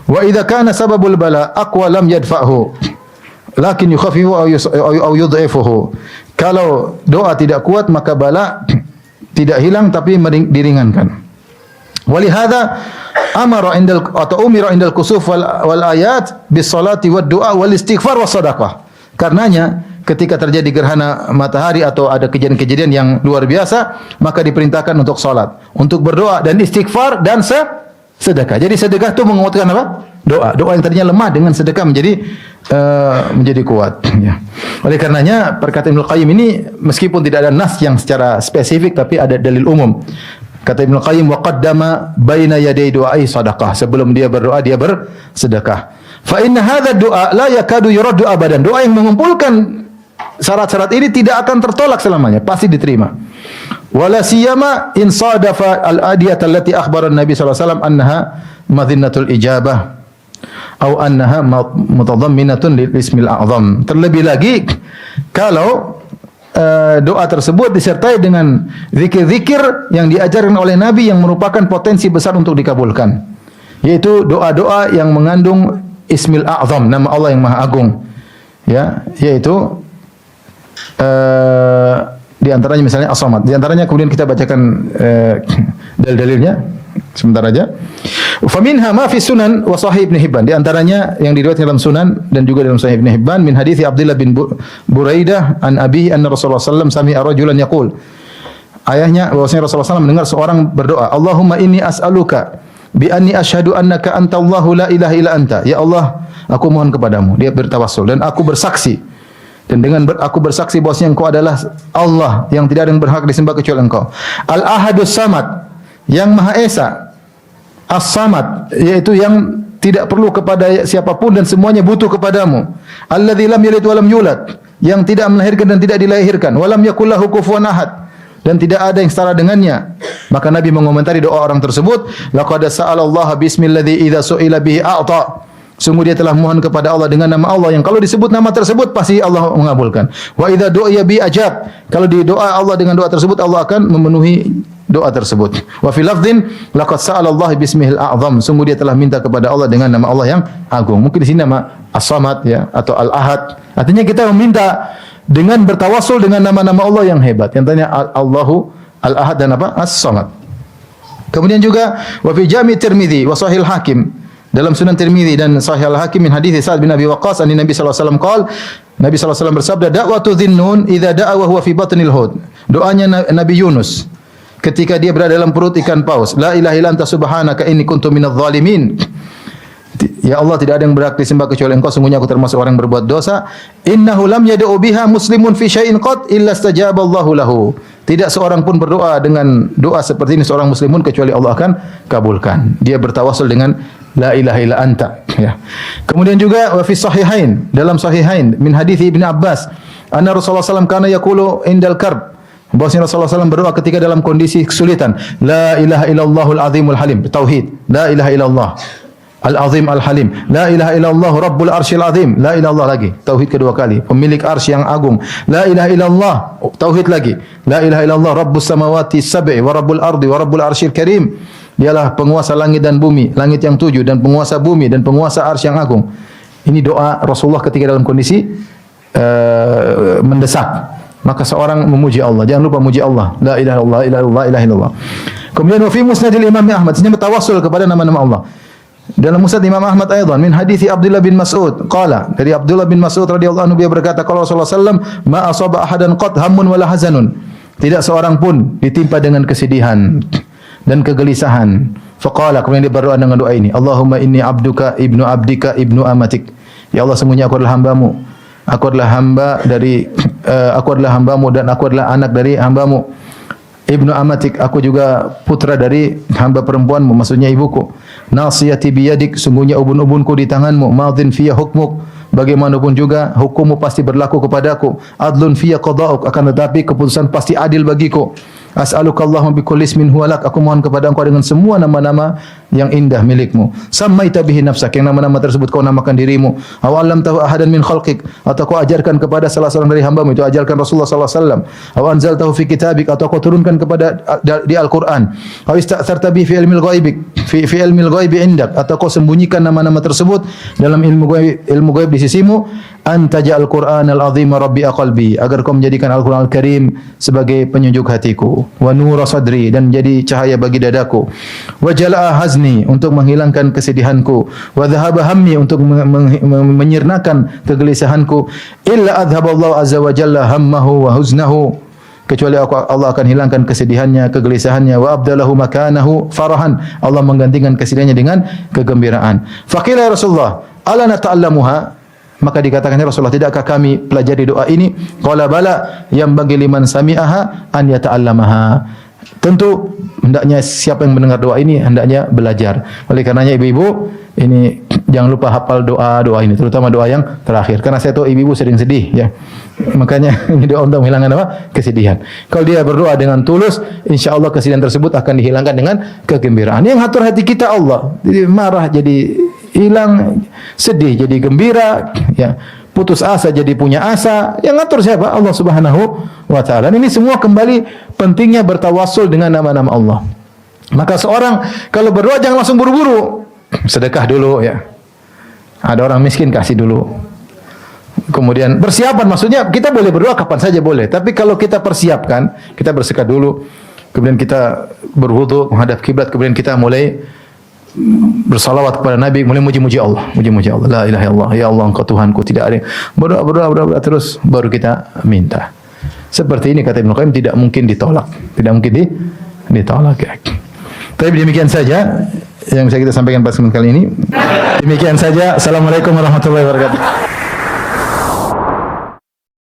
Wa idza kana sababul bala aqwa lam yadfa'hu, lakin yukhaffifu aw yudhifuhu. Kalau doa tidak kuat maka bala tidak hilang tapi diringankan. Walihada amara indal atau umira indal kusuf wal ayat bis salati wad du'a wal istighfar was sadaqah. Karenanya ketika terjadi gerhana matahari atau ada kejadian-kejadian yang luar biasa, maka diperintahkan untuk salat, untuk berdoa dan istighfar dan sedekah. Jadi sedekah itu menguatkan apa? Doa. Doa yang tadinya lemah dengan sedekah menjadi kuat. Ya. Oleh karenanya perkataan Ibnu Qayyim ini meskipun tidak ada nas yang secara spesifik tapi ada dalil umum. Kata Ibnu Qayyim, wa qaddama baina yaday du'ai sadaqah. Sebelum dia berdoa dia bersedekah. Fa inna hadha du'a la yakadu yuraddu abadan. Doa yang mengumpulkan syarat-syarat ini tidak akan tertolak selamanya, pasti diterima. Wala siyama in sadafa al-adiyat allati akhbara an-nabi sallallahu alaihi wasallam annaha madhinnatul ijabah atau annaha mutadamminatun lil ismil a'zam. Terlebih lagi kalau doa tersebut disertai dengan zikir-zikir yang diajarkan oleh Nabi yang merupakan potensi besar untuk dikabulkan, yaitu doa-doa yang mengandung ismil a'zam, nama Allah yang Maha Agung, ya, yaitu di antaranya misalnya as-samad. Di antaranya kemudian kita bacakan dalil-dalilnya sebentar aja. Fa minha ma fi sunan wa sahih Ibnu Hibban. Di antaranya yang diriwayatkan dalam sunan dan juga dalam sahih Ibnu Hibban min hadits Abdullah bin Buraidah an abihi anna Rasulullah sallallahu alaihi wasallam sami'a rajulan yaqul. Ayahnya bahwasanya Rasulullah SAW mendengar seorang berdoa, Allahumma inni as'aluka bi anni asyhadu annaka antallahu la ilaha illa anta. Ya Allah, aku mohon kepadamu. Dia bertawassul dan aku bersaksi. Dan dengan aku bersaksi bahwasanya Engkau adalah Allah yang tidak ada yang berhak disembah kecuali Engkau. Al-Ahadus Samad, yang Maha Esa. As-Samad, yaitu yang tidak perlu kepada siapapun dan semuanya butuh kepadamu. Alladzi lam yalid wa lam yulad, yang tidak melahirkan dan tidak dilahirkan. Wa lam yakul lahu kufuwan ahad, dan tidak ada yang setara dengannya. Maka Nabi mengomentari doa orang tersebut, laqad sa'alallaha bismilladzi idza su'ila bihi a'ta. Sungguh dia telah mohon kepada Allah dengan nama Allah yang kalau disebut nama tersebut pasti Allah mengabulkan. Wa idza du'iya bi ajab. Kalau didoa Allah dengan doa tersebut Allah akan memenuhi doa tersebut. Wa fi lafdhin laqad sa'alallaha bismihil a'zam. Sungguh dia telah minta kepada Allah dengan nama Allah yang agung. Mungkin di sini nama As-Samad ya atau Al-Ahad. Artinya kita meminta dengan bertawassul dengan nama-nama Allah yang hebat. Yang tanya Allahu Al-Ahad dan apa? As-Samad. Kemudian juga wa fi Jami' Tirmidzi wa Sahih Hakim. Dalam Sunan Tirmidzi dan Sahih Al-Hakim min hadits Sa'ad bin Abi Waqqas an Nabi sallallahu alaihi wasallam qaal, Nabi sallallahu alaihi wasallam bersabda, da'watu dhinnun idza da'a wa huwa fi batnil hud. Doanya Nabi Yunus ketika dia berada dalam perut ikan paus, la ilaha illa anta subhanaka inni kuntu minadh dhalimin. Ya Allah, tidak ada yang berhak disembah kecuali Engkau, sungguhnya aku termasuk orang yang berbuat dosa. Innahu lam yad'u biha muslimun fi syai'in qad illa istajaba Allahu lahu. Tidak seorang pun berdoa dengan doa seperti ini seorang muslimun kecuali Allah akan kabulkan. Dia bertawassul dengan la ilaha illa anta, ya. Kemudian juga wa fi sahihain, dalam sahihain min hadits Ibnu Abbas, anna Rasulullah sallallahu alaihi wasallam kana yaqulu indal karb. Bahwasanya Rasulullah SAW berdoa ketika dalam kondisi kesulitan, la ilaha illallahul azimul halim, tauhid, la ilaha illallah al-azim al-halim, la ilaha illallah rabbul arsyil azim, la ilaha illallah lagi, tauhid kedua kali, pemilik arsy yang agung, la ilaha illallah, tauhid lagi, la ilaha illallah rabbus samawati sab'i wa rabbul ardi wa rabbul arsyil karim. Dialah penguasa langit dan bumi, langit yang 7 dan penguasa bumi dan penguasa arsy yang agung. Ini doa Rasulullah ketika dalam kondisi mendesak. Maka seorang memuji Allah, jangan lupa memuji Allah. La ilaha illallah, la ilaha illallah. Kemudian wa fi musnadil Imam Ahmad, ini bertawassul kepada nama-nama Allah. Dalam Musnad Imam Ahmad aydan min hadits Abdullah bin Mas'ud qala, dari Abdullah bin Mas'ud radhiyallahu anhu dia berkata kalau Rasulullah sallallahu alaihi wasallam ma asaba ahadan qad hammun wala hazanun, tidak seorang pun ditimpa dengan kesedihan dan kegelisahan. Faqala, kemudian dia berdoa dengan doa ini, Allahumma inni abduka ibnu abdika ibnu amatik. Ya Allah, sesungguhnya aku adalah hambamu. Aku adalah hamba dari aku adalah hambamu dan aku adalah anak dari hambamu. Ibnu amatik, aku juga putra dari hamba perempuanmu, maksudnya ibuku. Nasiyati biyadik, sungguhnya ubun-ubunku di tanganmu. Madhin fiya hukmuk, bagaimanapun juga hukummu pasti berlaku kepadaku. Adlun fiya qada'uk, akan tetapi keputusan pasti adil bagiku. As'aluka Allahumma bikulli ismin huwa lak, aku mohon kepada Engkau dengan semua nama-nama yang indah milikmu. Sammaita bihi nafsak, yang nama-nama tersebut kau namakan dirimu. Aw 'allamtahu ahadan min khalqik, atau kau ajarkan kepada salah seorang dari hambamu, itu ajarkan Rasulullah sallallahu alaihi wasallam. Aw anzaltahu fi kitabik, atau kau turunkan kepada di Al-Qur'an. Aw ista'tharta bi fi ilmil ghaibik fi ilmil ghaibi indak, atau kau sembunyikan nama-nama tersebut dalam ilmu ghaib di sisimu. Anta ja'al Qur'an al-azima rabbi'a qalbi, agar kau menjadikan Al-Qur'an Al-Karim sebagai penyejuk hatiku, wa nura sadri, dan jadi cahaya bagi dadaku, wa jala'a hazni, untuk menghilangkan kesedihanku, wa dhahaba hammi, untuk menyirnakan kegelisahanku, illa adhaballahu azza wa jalla hammahu wa huznahu, kecuali Allah akan hilangkan kesedihannya, kegelisahannya, wa abdalahu makanahu farahan, Allah menggantikan kesedihannya dengan kegembiraan. Faqila ya Rasulullah, ala nata'allamuha, maka dikatakannya Rasulullah, tidakkah kami pelajari doa ini? Qala bala, yang bagi liman sami'aha an yata'allamaha. Tentu hendaknya siapa yang mendengar doa ini hendaknya belajar. Oleh karenanya ibu-ibu ini jangan lupa hafal doa-doa ini, terutama doa yang terakhir. Karena saya tahu ibu-ibu sering sedih ya. Makanya ini doa untuk menghilangkan apa? Kesedihan. Kalau dia berdoa dengan tulus, insyaallah kesedihan tersebut akan dihilangkan dengan kegembiraan. Yang atur hati kita Allah. Jadi marah jadi hilang, sedih jadi gembira, ya, putus asa jadi punya asa. Yang ngatur siapa? Allah Subhanahu wa taala. Ini semua kembali pentingnya bertawassul dengan nama-nama Allah. Maka seorang kalau berdoa jangan langsung buru-buru. Sedekah dulu ya. Ada orang miskin kasih dulu. Kemudian persiapan, maksudnya kita boleh berdoa kapan saja boleh, tapi kalau kita persiapkan, kita bersedekah dulu, kemudian kita berwudu menghadap kiblat, kemudian kita mulai bersalawat kepada Nabi, mulai muji-muji Allah, muji-muji Allah. La ilaha illallah, ya Allah engkau Tuhanku, tidak ada yang berdoa terus baru kita minta. Seperti ini kata Ibnu Qayyim, tidak mungkin ditolak, tidak mungkin ditolak ya. Tapi demikian saja yang bisa kita sampaikan pada kesempatan kali ini. Demikian saja. Assalamualaikum warahmatullahi wabarakatuh.